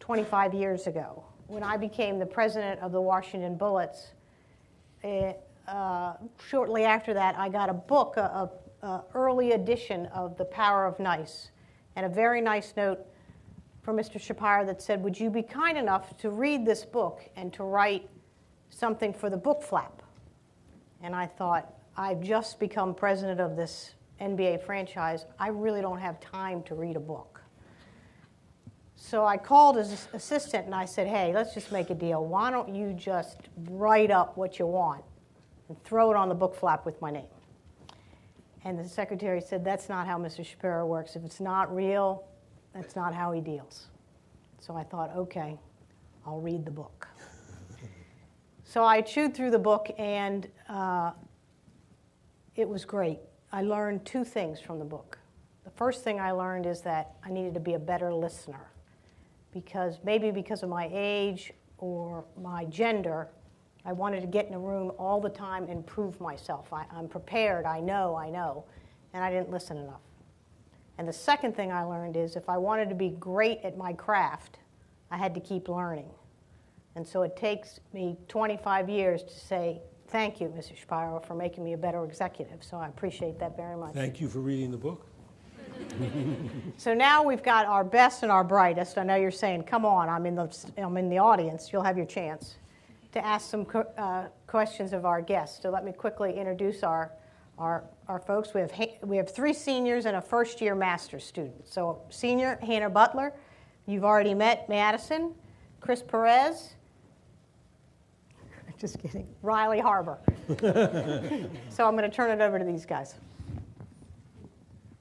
25 years ago. When I became the president of the Washington Bullets, shortly after that, I got a book, an early edition of The Power of Nice, and a very nice note from Mr. Shapiro that said, would you be kind enough to read this book and to write something for the book flap? And I thought, I've just become president of this NBA franchise. I really don't have time to read a book. So I called his assistant and I said, hey, let's just make a deal. Why don't you just write up what you want and throw it on the book flap with my name? And the secretary said, that's not how Mr. Shapiro works. If it's not real, that's not how he deals. So I thought, okay, I'll read the book. So I chewed through the book, and it was great. I learned 2 things from the book. The first thing I learned is that I needed to be a better listener, because maybe because of my age or my gender, I wanted to get in a room all the time and prove myself. I'm prepared, I know, and I didn't listen enough. And the second thing I learned is if I wanted to be great at my craft, I had to keep learning. And so it takes me 25 years to say, thank you, Mr. Shapiro, for making me a better executive. So I appreciate that very much. Thank you for reading the book. So now we've got our best and our brightest. I know you're saying, come on, I'm in the audience. You'll have your chance to ask some questions of our guests. So let me quickly introduce our folks. We have 3 seniors and a first-year master's student. So senior, Hannah Butler. You've already met Madison. Chris Perez. Just kidding. Riley Harbor. So I'm going to turn it over to these guys.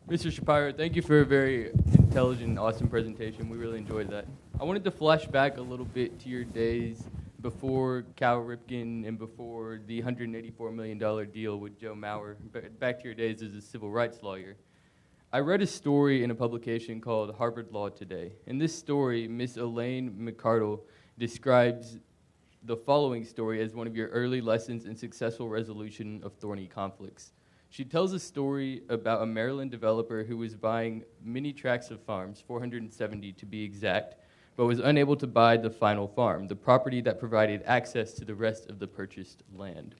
Mr. Shapiro, thank you for a very intelligent and awesome presentation. We really enjoyed that. I wanted to flash back a little bit to your days before Cal Ripken and before the $184 million deal with Joe Mauer, back to your days as a civil rights lawyer. I read a story in a publication called Harvard Law Today. In this story, Miss Elaine McCardle describes the following story as one of your early lessons in successful resolution of thorny conflicts. She tells a story about a Maryland developer who was buying many tracts of farms, 470 to be exact, but was unable to buy the final farm, the property that provided access to the rest of the purchased land.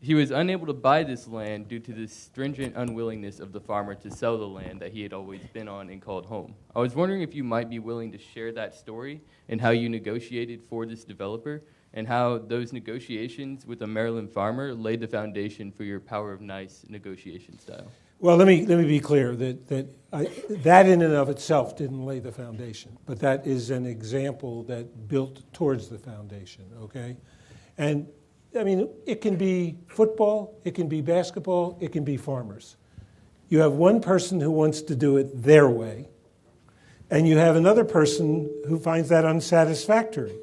He was unable to buy this land due to the stringent unwillingness of the farmer to sell the land that he had always been on and called home. I was wondering if you might be willing to share that story and how you negotiated for this developer and how those negotiations with a Maryland farmer laid the foundation for your Power of Nice negotiation style. Well, let me be clear that in and of itself didn't lay the foundation, but that is an example that built towards the foundation, okay? And, I mean, it can be football, it can be basketball, it can be farmers. You have one person who wants to do it their way, and you have another person who finds that unsatisfactory.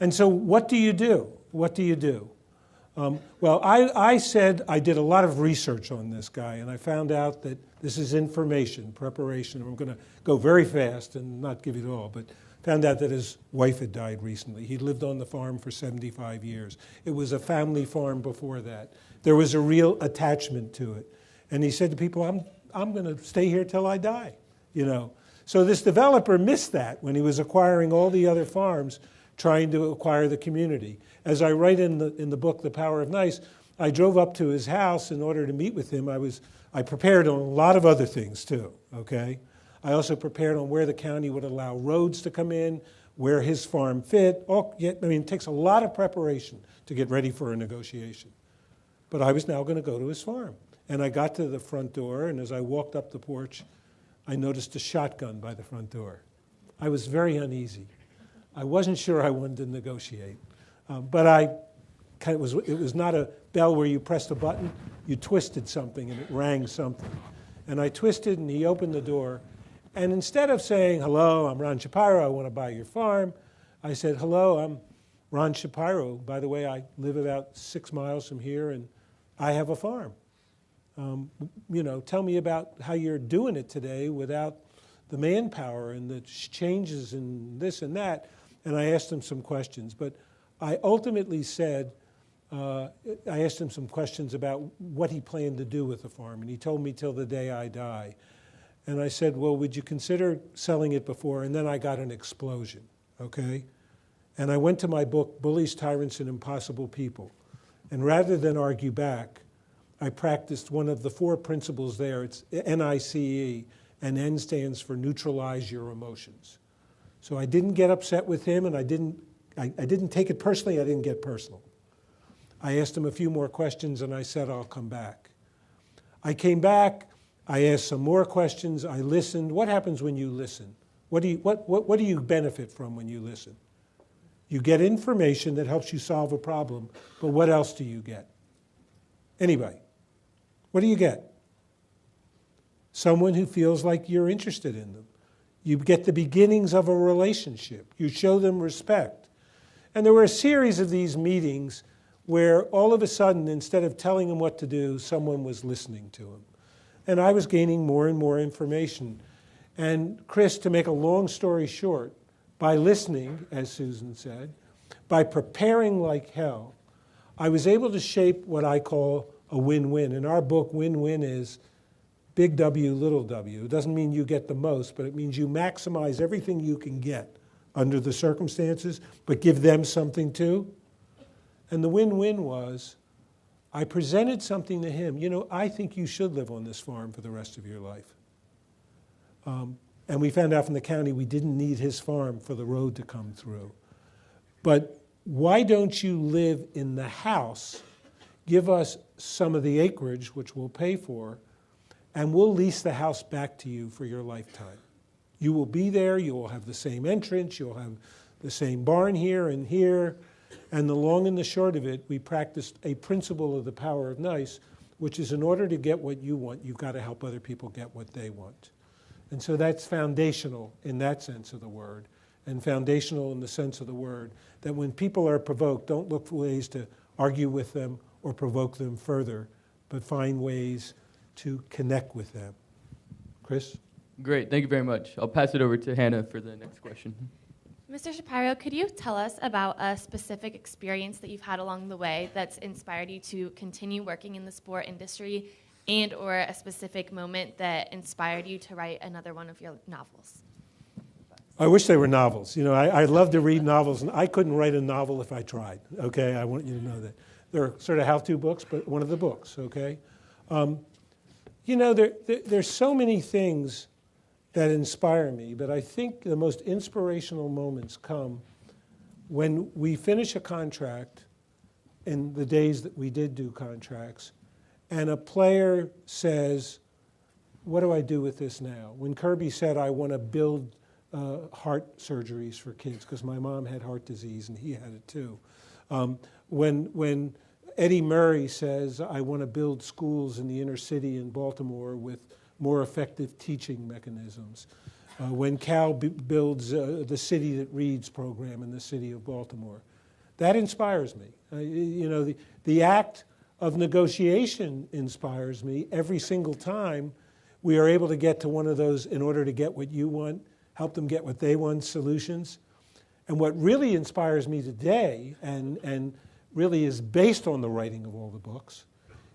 And so what do you do? What do you do? Well, I said I did a lot of research on this guy, and I found out that this is information, preparation. I'm going to go very fast and not give you it all, but found out that his wife had died recently. He lived on the farm for 75 years. It was a family farm before that. There was a real attachment to it. And he said to people, I'm going to stay here till I die, you know. So this developer missed that when he was acquiring all the other farms, trying to acquire the community. As I write in the book, The Power of Nice, I drove up to his house in order to meet with him. I prepared on a lot of other things too, okay? I also prepared on where the county would allow roads to come in, where his farm fit. It takes a lot of preparation to get ready for a negotiation. But I was now going to go to his farm. And I got to the front door, and as I walked up the porch, I noticed a shotgun by the front door. I was very uneasy. I wasn't sure I wanted to negotiate. But it was not a bell where you pressed a button, you twisted something and it rang something. And I twisted and he opened the door, And instead of saying, hello, I'm Ron Shapiro, I want to buy your farm, I said, hello, I'm Ron Shapiro. By the way, I live about 6 miles from here, and I have a farm. Tell me about how you're doing it today without the manpower and the changes and this and that. And I asked him some questions. But I ultimately said, I asked him some questions about what he planned to do with the farm. And he told me till the day I die. And I said, well, would you consider selling it before? And then I got an explosion, okay? And I went to my book, Bullies, Tyrants, and Impossible People. And rather than argue back, I practiced one of the 4 principles there. It's NICE, and N stands for neutralize your emotions. So I didn't get upset with him, and I didn't take it personally. I didn't get personal. I asked him a few more questions, and I said, I'll come back. I came back. I asked some more questions. I listened. What happens when you listen? What do you benefit from when you listen? You get information that helps you solve a problem, but what else do you get? Anybody? What do you get? Someone who feels like you're interested in them. You get the beginnings of a relationship. You show them respect. And there were a series of these meetings where all of a sudden, instead of telling him what to do, someone was listening to him. And I was gaining more and more information. And Chris, to make a long story short, by listening, as Susan said, by preparing like hell, I was able to shape what I call a win-win. In our book, win-win is big W, little w. It doesn't mean you get the most, but it means you maximize everything you can get under the circumstances, but give them something too. And the win-win was, I presented something to him. I think you should live on this farm for the rest of your life. And we found out from the county we didn't need his farm for the road to come through. But why don't you live in the house? Give us some of the acreage, which we'll pay for, and we'll lease the house back to you for your lifetime. You will be there. You will have the same entrance. You'll have the same barn here and here. And the long and the short of it, we practiced a principle of the power of nice, which is in order to get what you want, you've got to help other people get what they want. And so that's foundational in that sense of the word, and foundational in the sense of the word that when people are provoked, don't look for ways to argue with them or provoke them further, but find ways to connect with them. Chris? Great, thank you very much. I'll pass it over to Hannah for the next question. Mr. Shapiro, could you tell us about a specific experience that you've had along the way that's inspired you to continue working in the sport industry, and or a specific moment that inspired you to write another one of your novels? I wish they were novels. I love to read novels, and I couldn't write a novel if I tried, okay? I want you to know that. They're sort of how-to books, but one of the books, okay? There's so many things that inspire me, but I think the most inspirational moments come when we finish a contract in the days that we did do contracts, and a player says, what do I do with this now? When Kirby said, I want to build heart surgeries for kids, because my mom had heart disease and he had it too. When Eddie Murray says, I want to build schools in the inner city in Baltimore with more effective teaching mechanisms. When Cal builds the City That Reads program in the city of Baltimore. That inspires me. The act of negotiation inspires me every single time we are able to get to one of those in order to get what you want, help them get what they want solutions. And what really inspires me today, and really is based on the writing of all the books,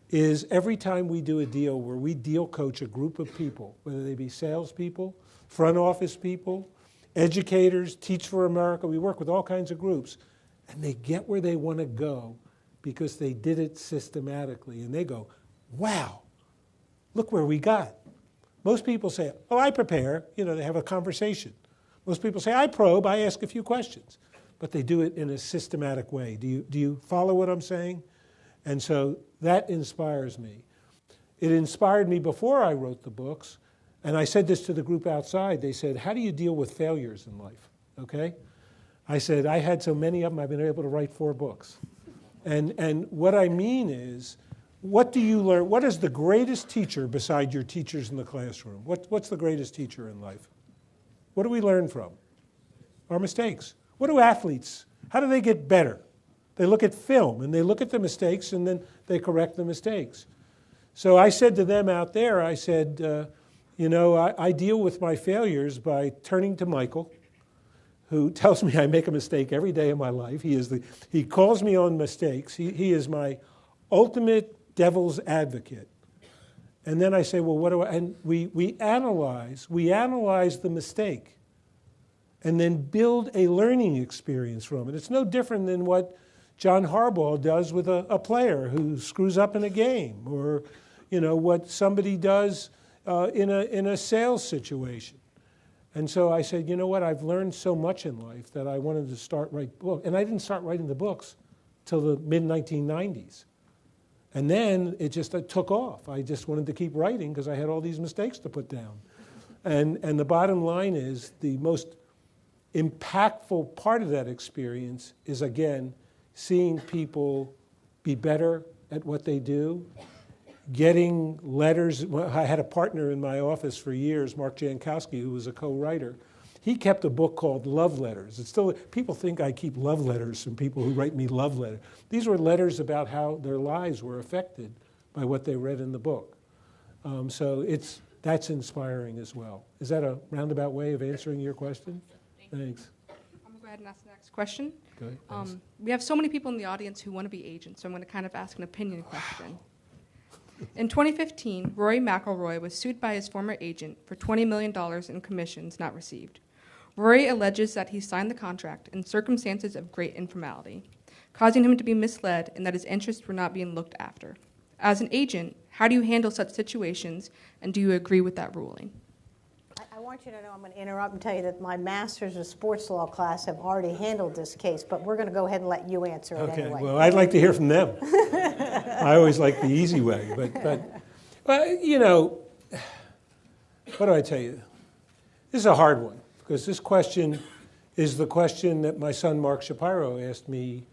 is every time we do a deal where we deal coach a group of people, whether they be salespeople, front office people, educators, Teach for America, we work with all kinds of groups, and they get where they want to go because they did it systematically. And they go, wow, look where we got. Most people say, oh, I prepare. They have a conversation. Most people say, I probe, I ask a few questions. But they do it in a systematic way. Do you follow what I'm saying? And so that inspires me. It inspired me before I wrote the books, and I said this to the group outside. They said, how do you deal with failures in life? Okay? I said, I had so many of them, I've been able to write 4 books. And what I mean is, what do you learn? What is the greatest teacher beside your teachers in the classroom? What's the greatest teacher in life? What do we learn from? Our mistakes. What do athletes, how do they get better? They look at film, and they look at the mistakes, and then they correct the mistakes. So I said to them out there, I said, I deal with my failures by turning to Michael, who tells me I make a mistake every day of my life. He calls me on mistakes. He is my ultimate devil's advocate. And then I say, well, what do I, and we analyze the mistake and then build a learning experience from it. It's no different than what John Harbaugh does with a player who screws up in a game, or what somebody does in a sales situation. And so I said, you know what, I've learned so much in life that I wanted to start writing books. And I didn't start writing the books till the mid-1990s. And then it took off. I just wanted to keep writing because I had all these mistakes to put down. And the bottom line is, the most impactful part of that experience is, again, seeing people be better at what they do, getting letters. I had a partner in my office for years, Mark Jankowski, who was a co-writer. He kept a book called Love Letters. It's still, people think I keep love letters from people who write me love letters. These were letters about how their lives were affected by what they read in the book. So that's inspiring as well. Is that a roundabout way of answering your question? Thanks. I'm going to go ahead and ask the next question. Go ahead. We have so many people in the audience who want to be agents, so I'm going to kind of ask an opinion question. In 2015, Rory McIlroy was sued by his former agent for $20 million in commissions not received. Rory alleges that he signed the contract in circumstances of great informality, causing him to be misled and that his interests were not being looked after. As an agent, how do you handle such situations, and do you agree with that ruling? I want you to know, I'm going to interrupt and tell you that my master's of sports law class have already handled this case, but we're going to go ahead and let you answer it anyway. Okay, well, I'd like to hear from them. I always like the easy way, but what do I tell you? This is a hard one, because this question is the question that my son Mark Shapiro asked me,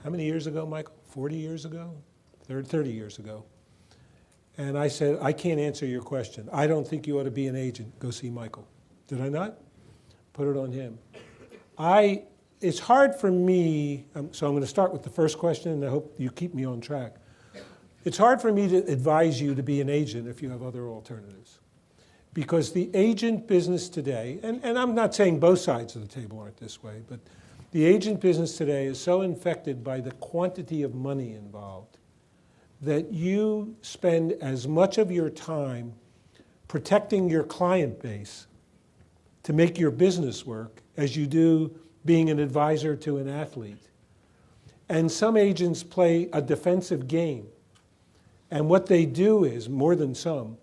how many years ago, Michael? 40 years ago? 30 years ago. And I said, I can't answer your question. I don't think you ought to be an agent. Go see Michael. Did I not? Put it on him. It's hard for me, so I'm going to start with the first question, and I hope you keep me on track. It's hard for me to advise you to be an agent if you have other alternatives. Because the agent business today, and I'm not saying both sides of the table aren't this way, but the agent business today is so infected by the quantity of money involved that you spend as much of your time protecting your client base to make your business work as you do being an advisor to an athlete. And some agents play a defensive game. And what they do is, more than some,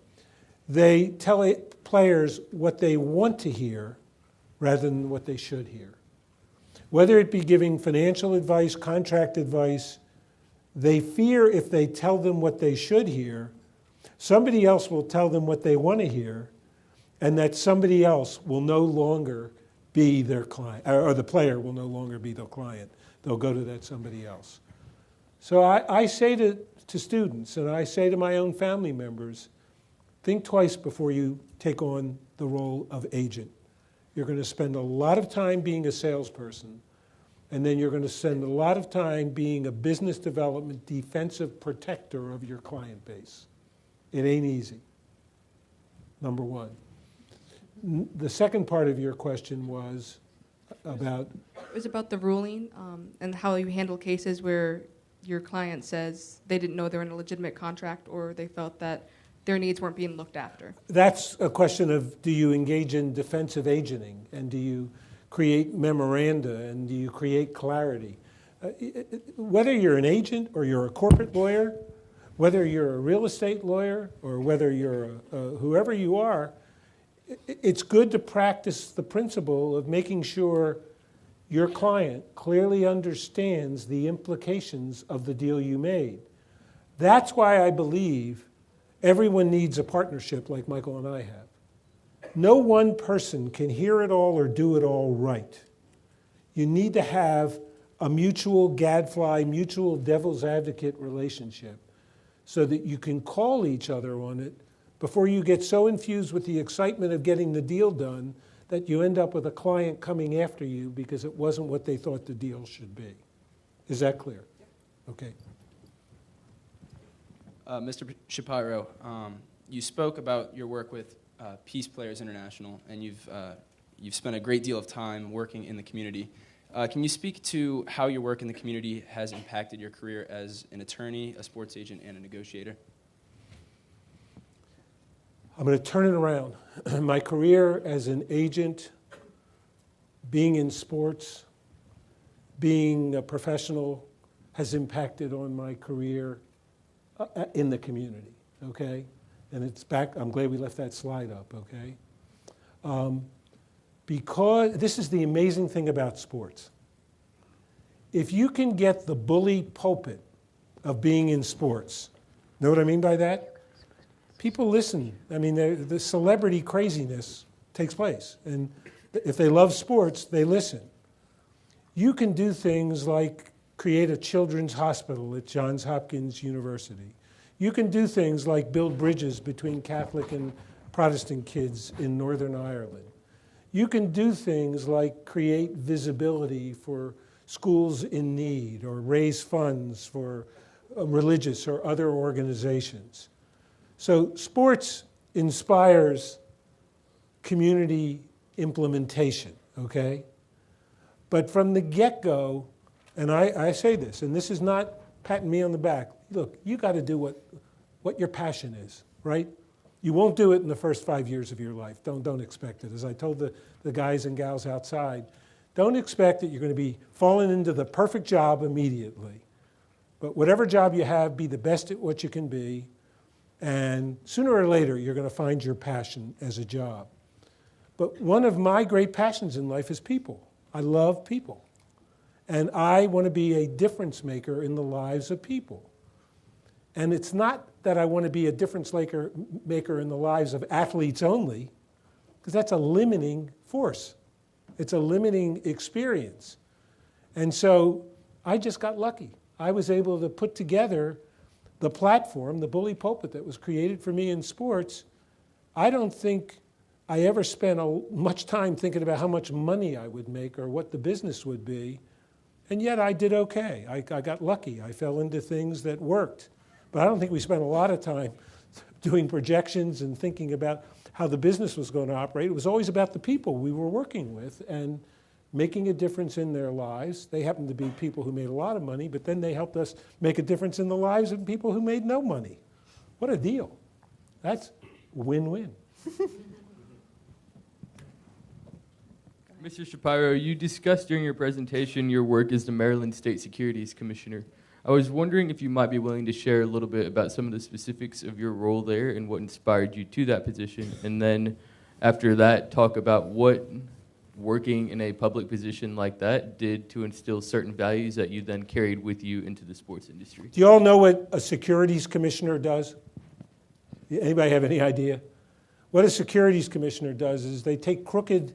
they tell players what they want to hear rather than what they should hear. Whether it be giving financial advice, contract advice, they fear if they tell them what they should hear, somebody else will tell them what they want to hear, and that somebody else will no longer be their client, or the player will no longer be their client. They'll go to that somebody else. So I say to students, and I say to my own family members, think twice before you take on the role of agent. You're going to spend a lot of time being a salesperson, and then you're going to spend a lot of time being a business development defensive protector of your client base. It ain't easy, number one. The second part of your question was about? It was about the ruling and how you handle cases where your client says they didn't know they were in a legitimate contract, or they felt that their needs weren't being looked after. That's a question of, do you engage in defensive agenting, and do you create memoranda, and do you create clarity? Whether you're an agent or you're a corporate lawyer, whether you're a real estate lawyer or whether you're whoever you are, it's good to practice the principle of making sure your client clearly understands the implications of the deal you made. That's why I believe everyone needs a partnership like Michael and I have. No one person can hear it all or do it all right. You need to have a mutual gadfly, mutual devil's advocate relationship so that you can call each other on it before you get so infused with the excitement of getting the deal done that you end up with a client coming after you because it wasn't what they thought the deal should be. Is that clear? Okay. Mr. Shapiro, you spoke about your work with Peace Players International, and you've spent a great deal of time working in the community. Can you speak to how your work in the community has impacted your career as an attorney, a sports agent, and a negotiator? I'm going to turn it around. My career as an agent, being in sports, being a professional, has impacted on my career in the community, okay? And it's back, I'm glad we left that slide up, okay? Because this is the amazing thing about sports. If you can get the bully pulpit of being in sports, know what I mean by that? People listen. I mean, the celebrity craziness takes place. And if they love sports, they listen. You can do things like create a children's hospital at Johns Hopkins University. You can do things like build bridges between Catholic and Protestant kids in Northern Ireland. You can do things like create visibility for schools in need or raise funds for religious or other organizations. So sports inspires community implementation, okay? But from the get-go, and I say this, and this is not patting me on the back, look, you got to do what your passion is, right? You won't do it in the first 5 years of your life. Don't expect it. As I told the guys and gals outside, don't expect that you're going to be falling into the perfect job immediately. But whatever job you have, be the best at what you can be, and sooner or later, you're going to find your passion as a job. But one of my great passions in life is people. I love people. And I want to be a difference maker in the lives of people. And it's not that I want to be a difference maker in the lives of athletes only, because that's a limiting force. It's a limiting experience. And so I just got lucky. I was able to put together the platform, the bully pulpit that was created for me in sports. I don't think I ever spent much time thinking about how much money I would make or what the business would be. And yet I did okay. I got lucky. I fell into things that worked. But I don't think we spent a lot of time doing projections and thinking about how the business was going to operate. It was always about the people we were working with and making a difference in their lives. They happened to be people who made a lot of money, but then they helped us make a difference in the lives of people who made no money. What a deal. That's win-win. Mr. Shapiro, you discussed during your presentation your work as the Maryland State Securities Commissioner. I was wondering if you might be willing to share a little bit about some of the specifics of your role there and what inspired you to that position, and then after that, talk about what working in a public position like that did to instill certain values that you then carried with you into the sports industry. Do you all know what a securities commissioner does? Anybody have any idea? What a securities commissioner does is they take crooked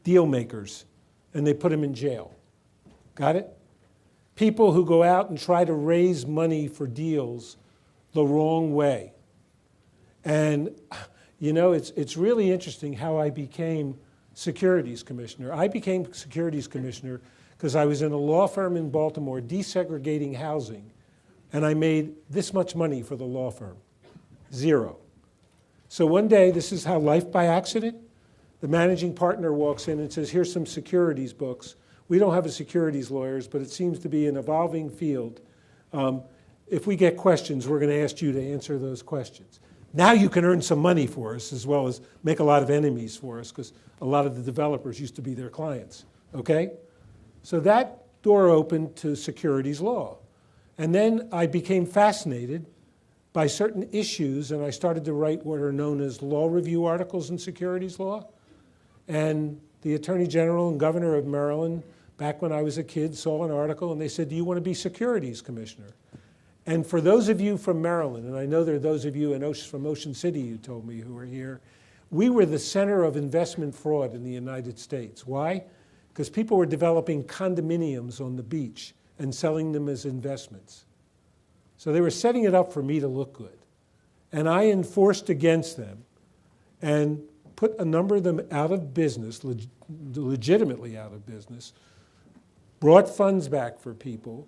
deal makers and they put them in jail. Got it? People who go out and try to raise money for deals the wrong way. And, you know, it's really interesting how I became securities commissioner. I became securities commissioner because I was in a law firm in Baltimore desegregating housing, and I made this much money for the law firm, zero. So one day, this is how life by accident, the managing partner walks in and says, here's some securities books. We don't have a securities lawyers, but it seems to be an evolving field. If we get questions, we're going to ask you to answer those questions. Now you can earn some money for us as well as make a lot of enemies for us because a lot of the developers used to be their clients, okay? So that door opened to securities law. And then I became fascinated by certain issues, and I started to write what are known as law review articles in securities law. And the Attorney General and Governor of Maryland, back when I was a kid, saw an article, and they said, do you want to be securities commissioner? And for those of you from Maryland, and I know there are those of you from Ocean City, you told me, who are here, we were the center of investment fraud in the United States. Why? Because people were developing condominiums on the beach and selling them as investments. So they were setting it up for me to look good. And I enforced against them. And put a number of them out of business, legitimately out of business, brought funds back for people,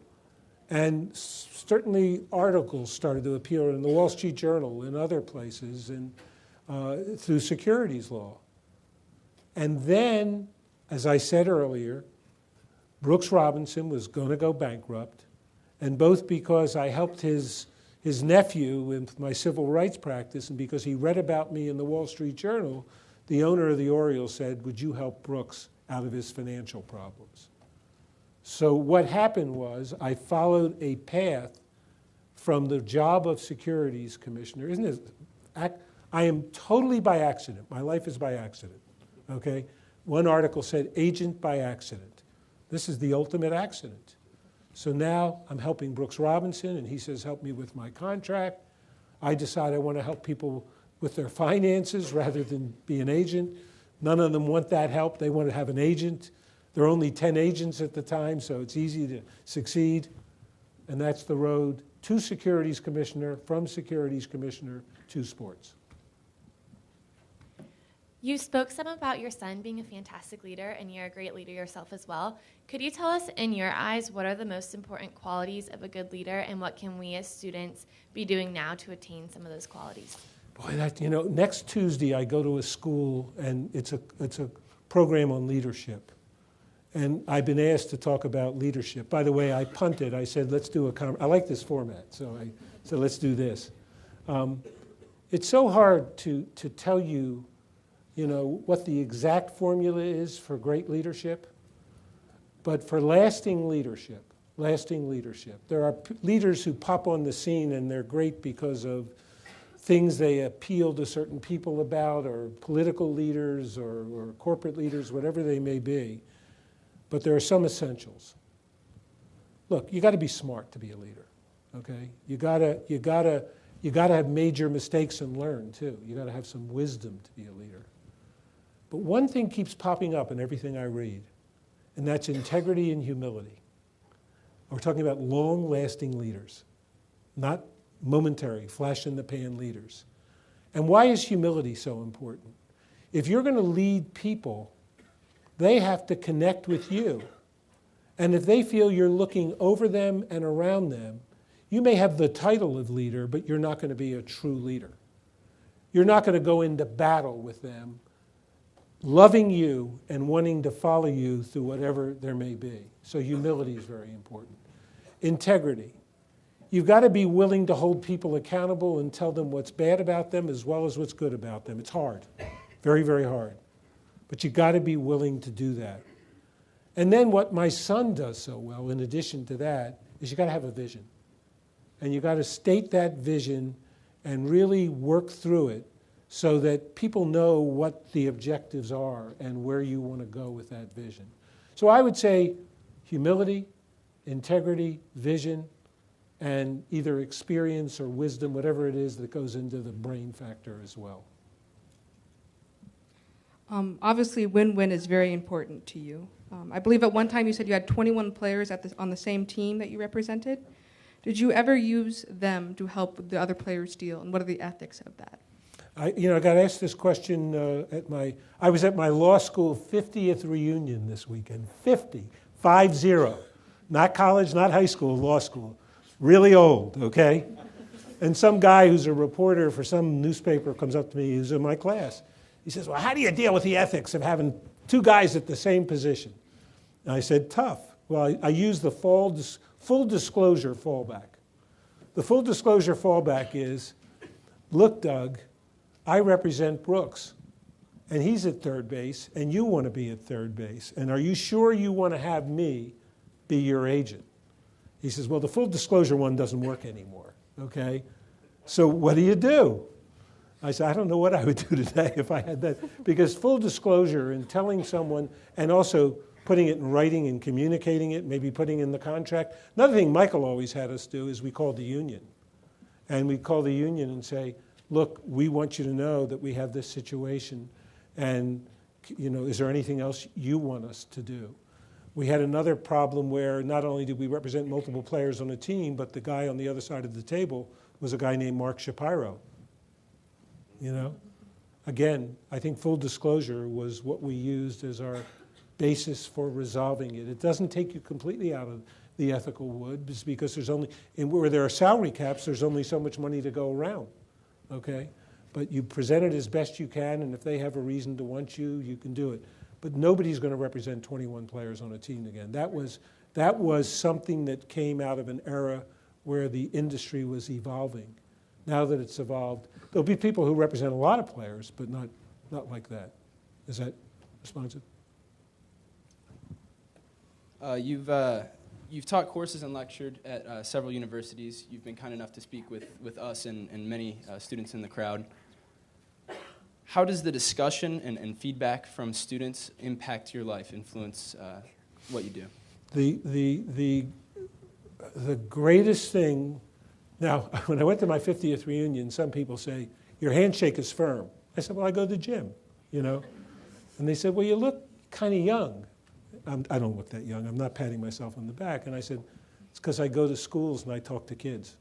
and certainly articles started to appear in the Wall Street Journal and other places and through securities law. And then, as I said earlier, Brooks Robinson was going to go bankrupt, and both because I helped his nephew with my civil rights practice and because he read about me in the Wall Street Journal, the owner of the Orioles said, would you help Brooks out of his financial problems? So what happened was I followed a path from the job of securities commissioner. Isn't it? I am totally by accident. My life is by accident, okay? One article said agent by accident. This is the ultimate accident. So now I'm helping Brooks Robinson, and he says, help me with my contract. I decide I want to help people with their finances rather than be an agent. None of them want that help. They want to have an agent. There are only 10 agents at the time, so it's easy to succeed. And that's the road to securities commissioner, from securities commissioner to sports. You spoke some about your son being a fantastic leader, and you're a great leader yourself as well. Could you tell us, in your eyes, what are the most important qualities of a good leader, and what can we as students be doing now to attain some of those qualities? Boy, next Tuesday I go to a school, and it's a program on leadership. And I've been asked to talk about leadership. By the way, I punted. I said, let's do I like this format, so I said, let's do this. It's so hard to tell you, what the exact formula is for great leadership. But for lasting leadership, there are leaders who pop on the scene and they're great because of things they appeal to certain people about, or political leaders or corporate leaders, whatever they may be. But there are some essentials. Look, you got to be smart to be a leader, okay? You got to have major mistakes and learn too. You got to have some wisdom to be a leader. But one thing keeps popping up in everything I read, and that's integrity and humility. We're talking about long-lasting leaders, not momentary, flash-in-the-pan leaders. And why is humility so important? If you're going to lead people, they have to connect with you. And if they feel you're looking over them and around them, you may have the title of leader, but you're not going to be a true leader. You're not going to go into battle with them, loving you and wanting to follow you through whatever there may be. So humility is very important. Integrity. You've got to be willing to hold people accountable and tell them what's bad about them as well as what's good about them. It's hard, very, very hard. But you've got to be willing to do that. And then what my son does so well, in addition to that, is you've got to have a vision. And you've got to state that vision and really work through it so that people know what the objectives are and where you want to go with that vision. So I would say humility, integrity, vision, and either experience or wisdom, whatever it is that goes into the brain factor as well. Obviously, win-win is very important to you. I believe at one time you said you had 21 players on the same team that you represented. Did you ever use them to help the other players deal, and what are the ethics of that? I got asked this question I was at my law school 50th reunion this weekend. 50, 5-0. Not college, not high school, law school. Really old, okay? And some guy who's a reporter for some newspaper comes up to me, who's in my class. He says, well, how do you deal with the ethics of having two guys at the same position? And I said, tough. Well, I use the full disclosure fallback. The full disclosure fallback is, look, Doug, I represent Brooks, and he's at third base, and you want to be at third base. And are you sure you want to have me be your agent? He says, well, the full disclosure one doesn't work anymore, okay? So what do you do? I said, I don't know what I would do today if I had that. Because full disclosure and telling someone, and also putting it in writing and communicating it, maybe putting in the contract. Another thing Michael always had us do is we called the union. And we call the union and say, look, we want you to know that we have this situation, and is there anything else you want us to do? We had another problem where not only did we represent multiple players on a team, but the guy on the other side of the table was a guy named Mark Shapiro. again, I think full disclosure was what we used as our basis for resolving it. It doesn't take you completely out of the ethical woods because there's only, and where there are salary caps, there's only so much money to go around, okay? But you present it as best you can, and if they have a reason to want you, you can do it. But nobody's going to represent 21 players on a team again. That was something that came out of an era where the industry was evolving. Now that it's evolved, there'll be people who represent a lot of players, but not like that. Is that responsive? You've taught courses and lectured at several universities. You've been kind enough to speak with us and many students in the crowd. How does the discussion and feedback from students impact your life, influence what you do? The greatest thing, now, when I went to my 50th reunion, some people say, your handshake is firm. I said, well, I go to the gym, you know? And they said, well, you look kind of young. I don't look that young. I'm not patting myself on the back. And I said, it's because I go to schools and I talk to kids.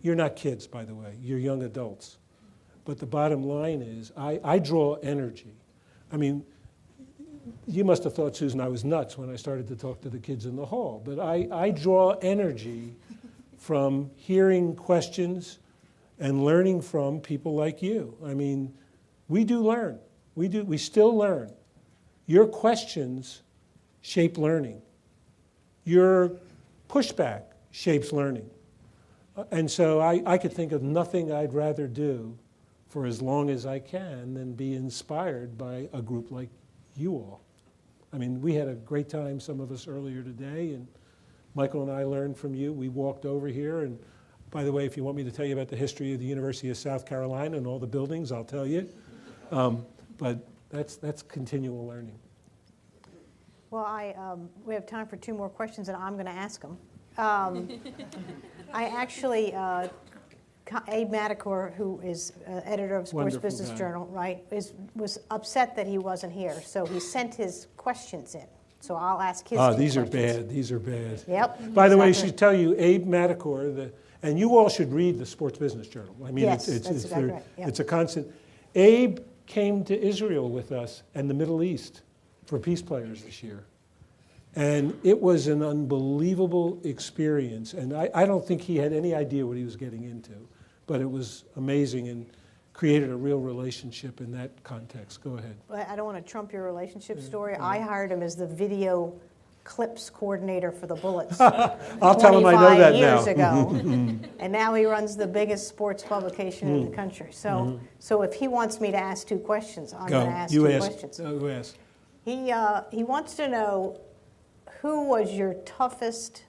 You're not kids, by the way. You're young adults. But the bottom line is I draw energy. I mean, you must have thought, Susan, I was nuts when I started to talk to the kids in the hall. But I draw energy from hearing questions and learning from people like you. I mean, we do learn. We still learn. Your questions shape learning. Your pushback shapes learning. And so I could think of nothing I'd rather do for as long as I can than be inspired by a group like you all. I mean, we had a great time, some of us earlier today, and Michael and I learned from you. We walked over here, and by the way, if you want me to tell you about the history of the University of South Carolina and all the buildings, I'll tell you. But that's continual learning. Well, we have time for 2 more questions, and I'm going to ask them. I actually, Abe Madakor, who is editor of Sports Wonderful Business guy. Journal, right, was upset that he wasn't here, so he sent his questions in. So I'll ask his. These questions. are bad. These are bad. Yep. By the way, I Exactly. should tell you, Abe Madakor, and you all should read the Sports Business Journal. I mean, Yes, that's exactly right. Yep. It's a constant. Abe came to Israel with us and the Middle East for Peace Players this year. And it was an unbelievable experience. And I don't think he had any idea what he was getting into. But it was amazing and created a real relationship in that context. Go ahead. I don't want to trump your relationship story. I hired him as the video clips coordinator for the Bullets. I'll tell him I know that now. 25 years ago. And now he runs the biggest sports publication in the country. So if he wants me to ask 2 questions, I'm going to ask 2 questions. Who asked? He wants to know, who was your toughest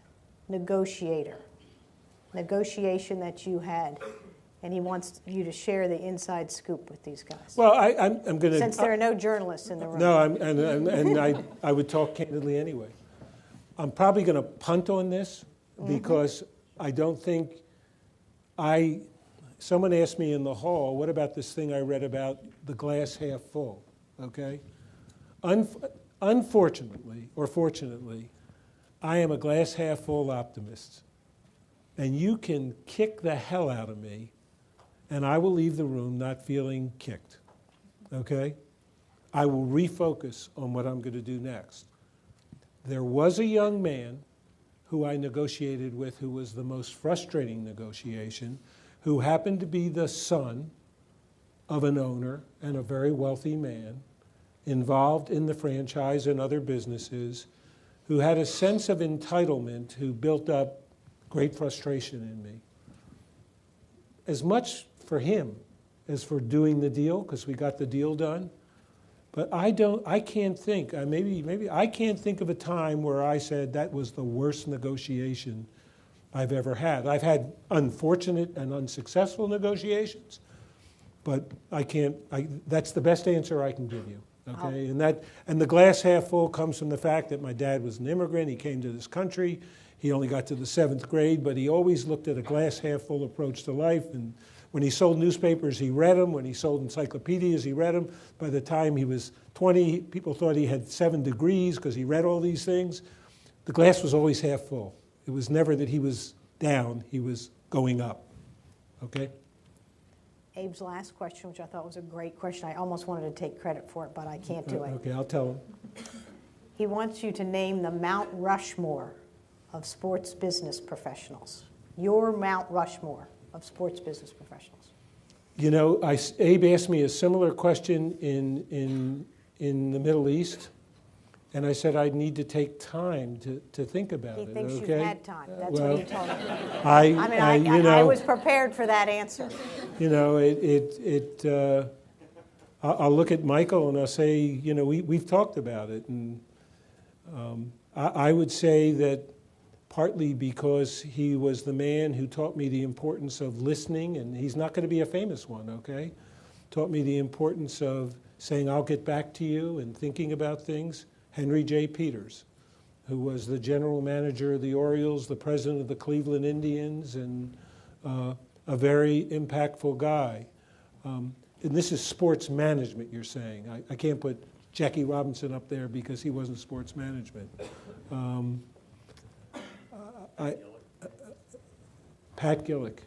negotiation that you had? And he wants you to share the inside scoop with these guys. Well, I'm going to... Since there are no journalists in the room. No, I would talk candidly anyway. I'm probably going to punt on this because I don't think someone asked me in the hall, what about this thing I read about the glass half full, okay? Unfortunately, or fortunately, I am a glass half full optimist. And you can kick the hell out of me, and I will leave the room not feeling kicked, okay? I will refocus on what I'm going to do next. There was a young man who I negotiated with who was the most frustrating negotiation, who happened to be the son of an owner and a very wealthy man involved in the franchise and other businesses, who had a sense of entitlement, who built up great frustration in me. As much for him as for doing the deal, because we got the deal done. But I can't think, maybe I can't think of a time where I said that was the worst negotiation I've ever had. I've had unfortunate and unsuccessful negotiations, but that's the best answer I can give you. Okay, and the glass half full comes from the fact that my dad was an immigrant. He came to this country. He only got to the 7th grade, but he always looked at a glass half full approach to life. And when he sold newspapers, he read them. When he sold encyclopedias, he read them. By the time he was 20, people thought he had 7 degrees because he read all these things. The glass was always half full. It was never that he was down. He was going up. Okay? Abe's last question, which I thought was a great question. I almost wanted to take credit for it, but I can't do it. Okay, I'll tell him. He wants you to name the Mount Rushmore of sports business professionals. Your Mount Rushmore of sports business professionals. You know, Abe asked me a similar question in the Middle East, and I said I'd need to take time to think about it. He thinks okay? you've had time. That's well, what he told me. I I was prepared for that answer. You know, I'll look at Michael and I'll say, you know, we've talked about it, and I would say that partly because he was the man who taught me the importance of listening, and he's not going to be a famous one, okay? Taught me the importance of saying, I'll get back to you, and thinking about things. Henry J. Peters, who was the general manager of the Orioles, the president of the Cleveland Indians, and a very impactful guy. And this is sports management, you're saying. I can't put Jackie Robinson up there because he wasn't sports management. Pat Gillick.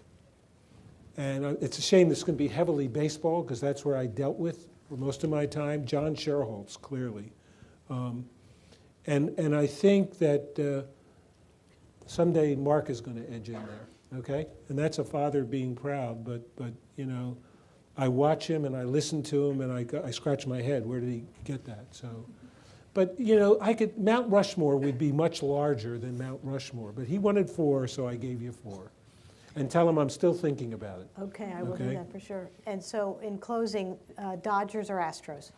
And it's a shame this is going to be heavily baseball because that's where I dealt with for most of my time. John Sherholtz, clearly. And I think that someday Mark is going to edge in there, okay? And that's a father being proud, but you know, I watch him and I listen to him and I scratch my head. Where did he get that? So, but you know, Mount Rushmore would be much larger than Mount Rushmore, but he wanted 4, so I gave you 4. And tell him I'm still thinking about it. Okay, I will do that for sure. And so, in closing, Dodgers or Astros?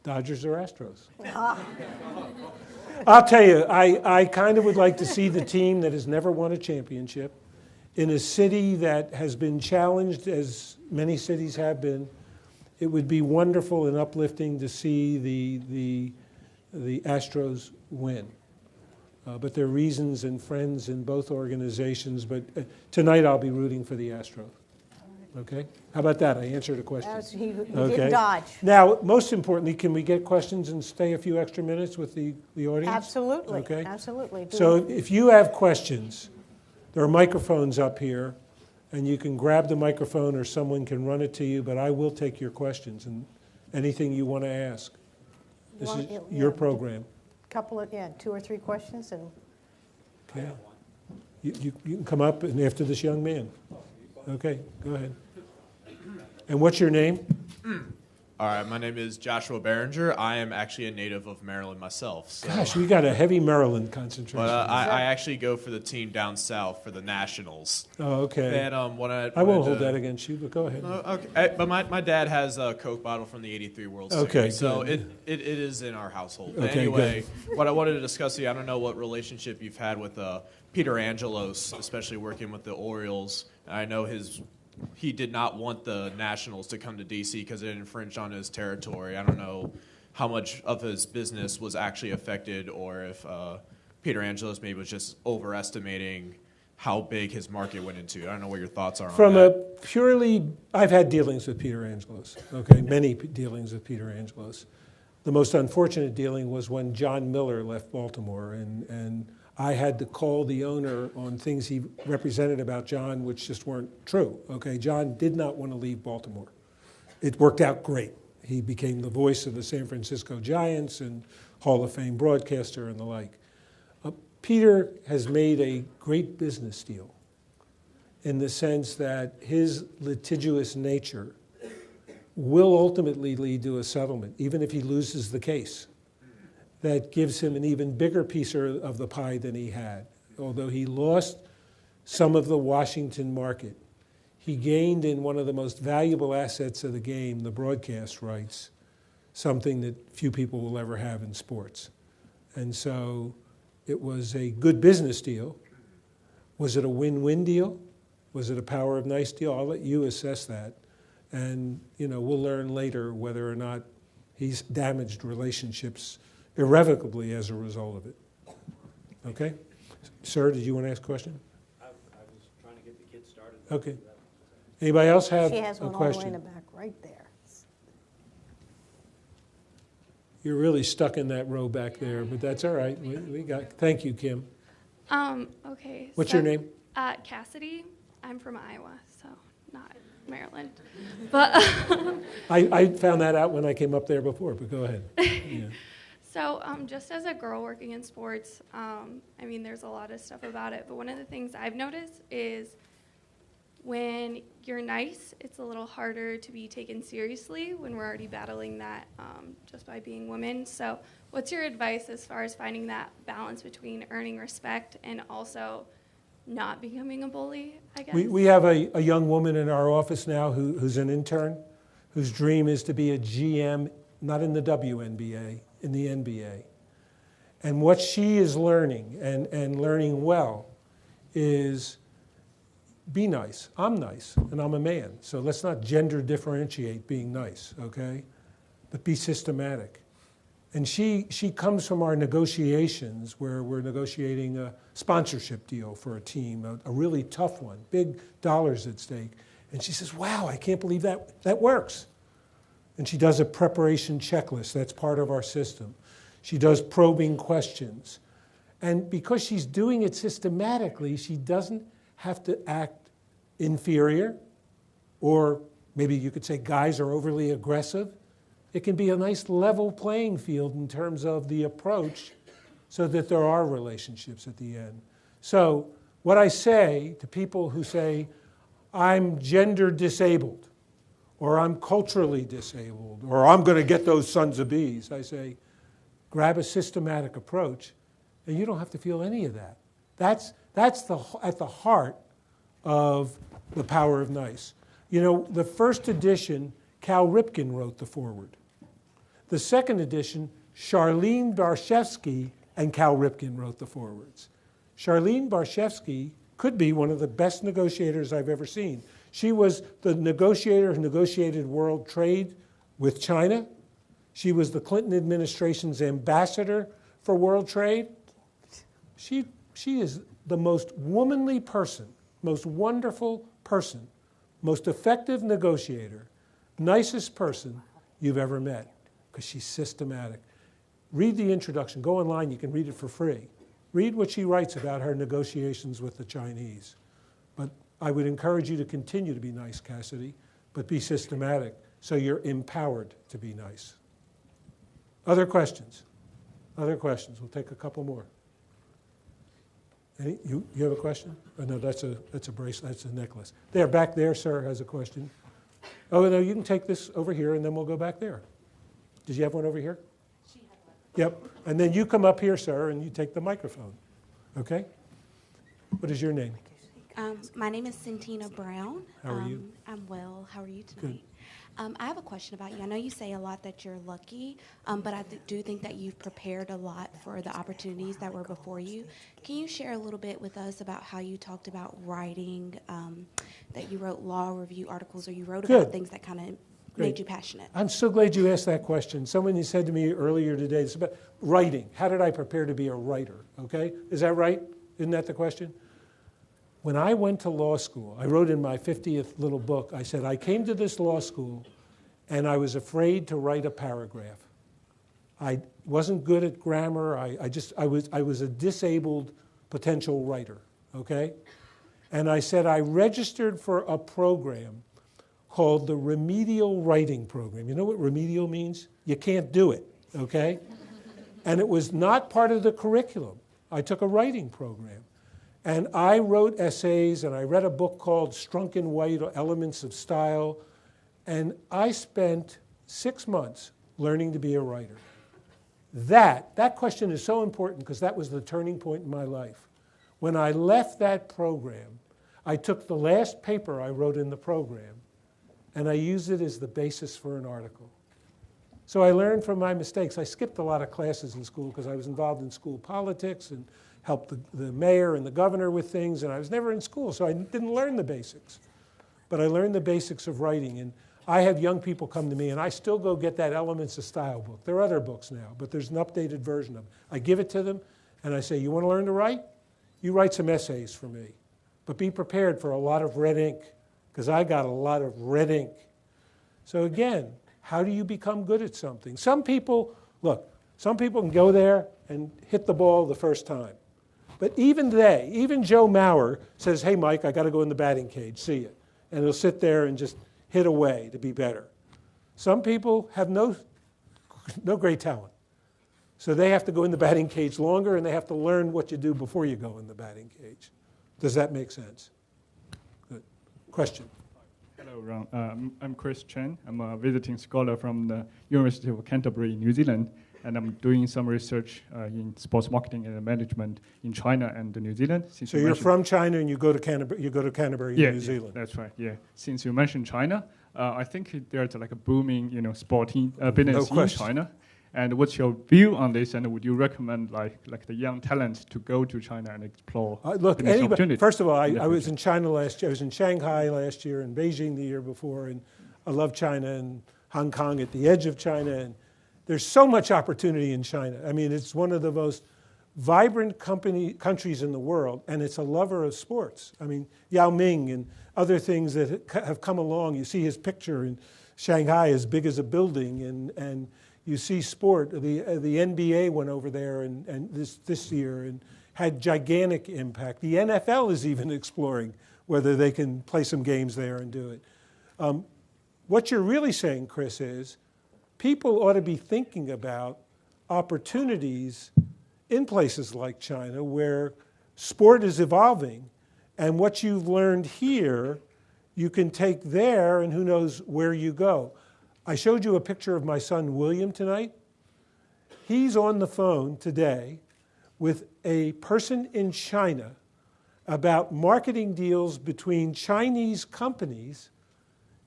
Dodgers or Astros? I'll tell you, I kind of would like to see the team that has never won a championship in a city that has been challenged, as many cities have been. It would be wonderful and uplifting to see the Astros win. But there are reasons and friends in both organizations. But tonight I'll be rooting for the Astros. Okay? How about that? I answered a question. He didn't dodge. Now, most importantly, can we get questions and stay a few extra minutes with the audience? Absolutely. Okay. Absolutely. So if you have questions, there are microphones up here, and you can grab the microphone or someone can run it to you, but I will take your questions and anything you want to ask. This is your program. Couple of, 2 or 3 questions. And Okay. You can come up and after this young man. Okay, go ahead. And what's your name? All right, my name is Joshua Behringer. I am actually a native of Maryland myself. So. Gosh, we got a heavy Maryland concentration. But I actually go for the team down south for the Nationals. Oh, okay. And I won't hold that against you, but go ahead. Okay, but my dad has a Coke bottle from the '83 World Series. Okay, so good. it is in our household. Okay, But anyway, good. what I wanted to discuss with you, I don't know what relationship you've had with Peter Angelos, especially working with the Orioles. I know he did not want the Nationals to come to D.C. because it infringed on his territory. I don't know how much of his business was actually affected or if Peter Angelos maybe was just overestimating how big his market went into. I don't know what your thoughts are on that. I've had dealings with Peter Angelos, okay, many dealings with Peter Angelos. The most unfortunate dealing was when John Miller left Baltimore, and I had to call the owner on things he represented about John, which just weren't true. Okay, John did not want to leave Baltimore. It worked out great. He became the voice of the San Francisco Giants and Hall of Fame broadcaster and the like. Peter has made a great business deal in the sense that his litigious nature will ultimately lead to a settlement, even if he loses the case. That gives him an even bigger piece of the pie than he had. Although he lost some of the Washington market, he gained in one of the most valuable assets of the game, the broadcast rights, something that few people will ever have in sports. And so it was a good business deal. Was it a win-win deal? Was it a power of nice deal? I'll let you assess that. And we'll learn later whether or not he's damaged relationships irrevocably as a result of it. Okay? Sir, did you want to ask a question? I was trying to get the kids started. Okay. Anybody else have she has a one all the way in question? the back, right there. You're really stuck in that row back there, but that's all right. We got. Thank you, Kim. Okay. What's your name? Cassidy. I'm from Iowa, so not. Maryland. But I found that out when I came up there before, but go ahead. Yeah. so just as a girl working in sports, I mean, there's a lot of stuff about it, but one of the things I've noticed is when you're nice, it's a little harder to be taken seriously when we're already battling that just by being women. So what's your advice as far as finding that balance between earning respect and also not becoming a bully, I guess? We have a young woman in our office now who's an intern, whose dream is to be a GM, not in the WNBA, in the NBA. And what she is learning, and learning well, is be nice. I'm nice, and I'm a man. So let's not gender differentiate being nice, okay? But be systematic. And she comes from our negotiations where we're negotiating a sponsorship deal for a team, a really tough one, big dollars at stake. And she says, wow, I can't believe that works. And she does a preparation checklist. That's part of our system. She does probing questions. And because she's doing it systematically, she doesn't have to act inferior, or maybe you could say guys are overly aggressive. It can be a nice level playing field in terms of the approach so that there are relationships at the end. So what I say to people who say, I'm gender disabled, or I'm culturally disabled, or I'm going to get those sons of bees, I say, grab a systematic approach, and you don't have to feel any of that. That's at the heart of The Power of Nice. You know, the first edition, Cal Ripken wrote the foreword. The second edition, Charlene Barshevsky and Cal Ripken wrote the forewords. Charlene Barshevsky could be one of the best negotiators I've ever seen. She was the negotiator who negotiated world trade with China. She was the Clinton administration's ambassador for world trade. She is the most womanly person, most wonderful person, most effective negotiator, nicest person you've ever met, because she's systematic. Read the introduction. Go online. You can read it for free. Read what she writes about her negotiations with the Chinese. But I would encourage you to continue to be nice, Cassidy, but be systematic so you're empowered to be nice. Other questions? Other questions? We'll take a couple more. You have a question? Oh, no, that's a bracelet. That's a necklace. There, back there, sir, has a question. Oh, no, you can take this over here, and then we'll go back there. Did you have one over here? She had one. Yep. And then you come up here, sir, and you take the microphone. Okay? What is your name? My name is Santina Brown. How are you? I'm well. How are you tonight? Good. I have a question about you. I know you say a lot that you're lucky, but I do think that you've prepared a lot for the opportunities that were before you. Can you share a little bit with us about how you talked about writing, that you wrote law review articles, or you wrote about things that kind of made you passionate? I'm so glad you asked that question. Someone said to me earlier today, it's about writing. How did I prepare to be a writer? Okay? Is that right? Isn't that the question? When I went to law school, I wrote in my 50th little book, I said, I came to this law school and I was afraid to write a paragraph. I wasn't good at grammar. I was a disabled potential writer, okay? And I said I registered for a program called the Remedial Writing Program. You know what remedial means? You can't do it, okay? And it was not part of the curriculum. I took a writing program. And I wrote essays, and I read a book called Strunk and White, Elements of Style, and I spent 6 months learning to be a writer. That question is so important because that was the turning point in my life. When I left that program, I took the last paper I wrote in the program, and I used it as the basis for an article. So I learned from my mistakes. I skipped a lot of classes in school because I was involved in school politics and helped the mayor and the governor with things, and I was never in school, so I didn't learn the basics. But I learned the basics of writing, and I have young people come to me, and I still go get that Elements of Style book. There are other books now, but there's an updated version of it. I give it to them, and I say, you want to learn to write? You write some essays for me, but be prepared for a lot of red ink, because I got a lot of red ink. So again, how do you become good at something? Some people can go there and hit the ball the first time. But even Joe Mauer says, hey, Mike, I got to go in the batting cage, see you. and he'll sit there and just hit away to be better. Some people have no great talent. So they have to go in the batting cage longer, and they have to learn what you do before you go in the batting cage. Does that make sense? Good. Question? Hello, Ron. I'm Chris Chen. I'm a visiting scholar from the University of Canterbury, New Zealand, and I'm doing some research in sports marketing and management in China and New Zealand. So you're from China and you go to Canterbury, New Zealand. That's right. Yeah. Since you mentioned China, I think there's like a booming, sporting business in China. And what's your view on this? And would you recommend like the young talents to go to China and explore business opportunities? First of all, I was in China last year. I was in Shanghai last year and Beijing the year before, and I love China and Hong Kong at the edge of China. And there's so much opportunity in China. I mean, it's one of the most vibrant countries in the world, and it's a lover of sports. I mean, Yao Ming and other things that have come along. You see his picture in Shanghai as big as a building, and you see sport. The NBA went over there and this year and had gigantic impact. The NFL is even exploring whether they can play some games there and do it. What you're really saying, Chris, is people ought to be thinking about opportunities in places like China where sport is evolving, and what you've learned here you can take there, and who knows where you go. I showed you a picture of my son William tonight. He's on the phone today with a person in China about marketing deals between Chinese companies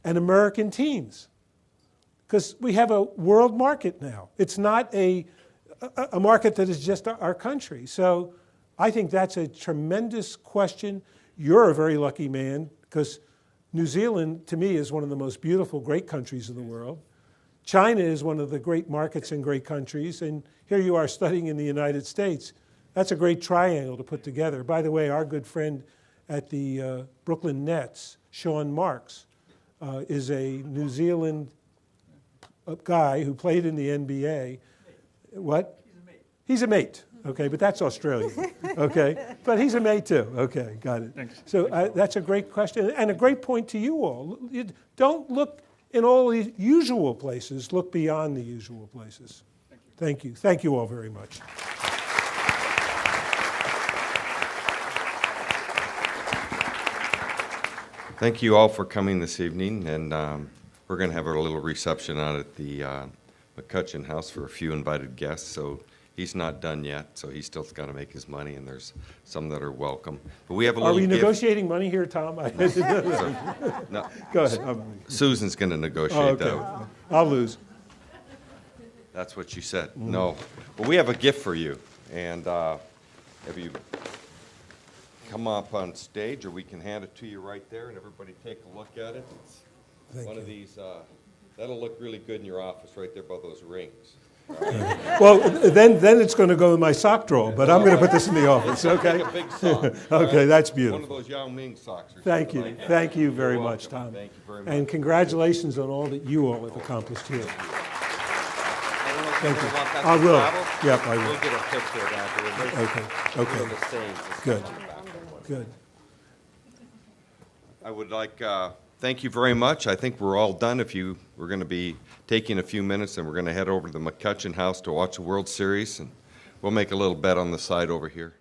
and American teams, because we have a world market now. It's not a market that is just our country. So I think that's a tremendous question. You're a very lucky man, because New Zealand, to me, is one of the most beautiful, great countries in the world. China is one of the great markets and great countries. And here you are studying in the United States. That's a great triangle to put together. By the way, our good friend at the Brooklyn Nets, Sean Marks, is a New Zealand guy who played in the NBA. What? He's a mate. Okay, but that's Australia. Okay, but he's a mate too. Okay, got it. Thanks. So that's a great question and a great point to you all. You don't look in all the usual places. Look beyond the usual places. Thank you. Thank you all very much. Thank you all for coming this evening, and we're going to have a little reception out at the McCutcheon House for a few invited guests. So he's not done yet, so he's still got to make his money, and there's some that are welcome. But we have a little Are we gift. Negotiating money here, Tom? No, Go ahead. Susan's going to negotiate that. I'll lose. That's what you said. No. Well, we have a gift for you, and have you come up on stage, or we can hand it to you right there, and everybody take a look at it. It's one of these. That'll look really good in your office right there by those rings. Well, then it's going to go in my sock drawer, but I'm going to put this in the office, okay? Take a big sock. Okay, that's beautiful. One of those Yao Ming socks. Thank you. Thank you very much, Tom. Thank you very much. And congratulations on all that you all have accomplished here. Thank you. I will. Yep, I will. We'll get a picture of that. Okay. Good. I would like, thank you very much. I think we're all done. We're going to be taking a few minutes, and we're going to head over to the McCutcheon House to watch the World Series, and we'll make a little bet on the side over here.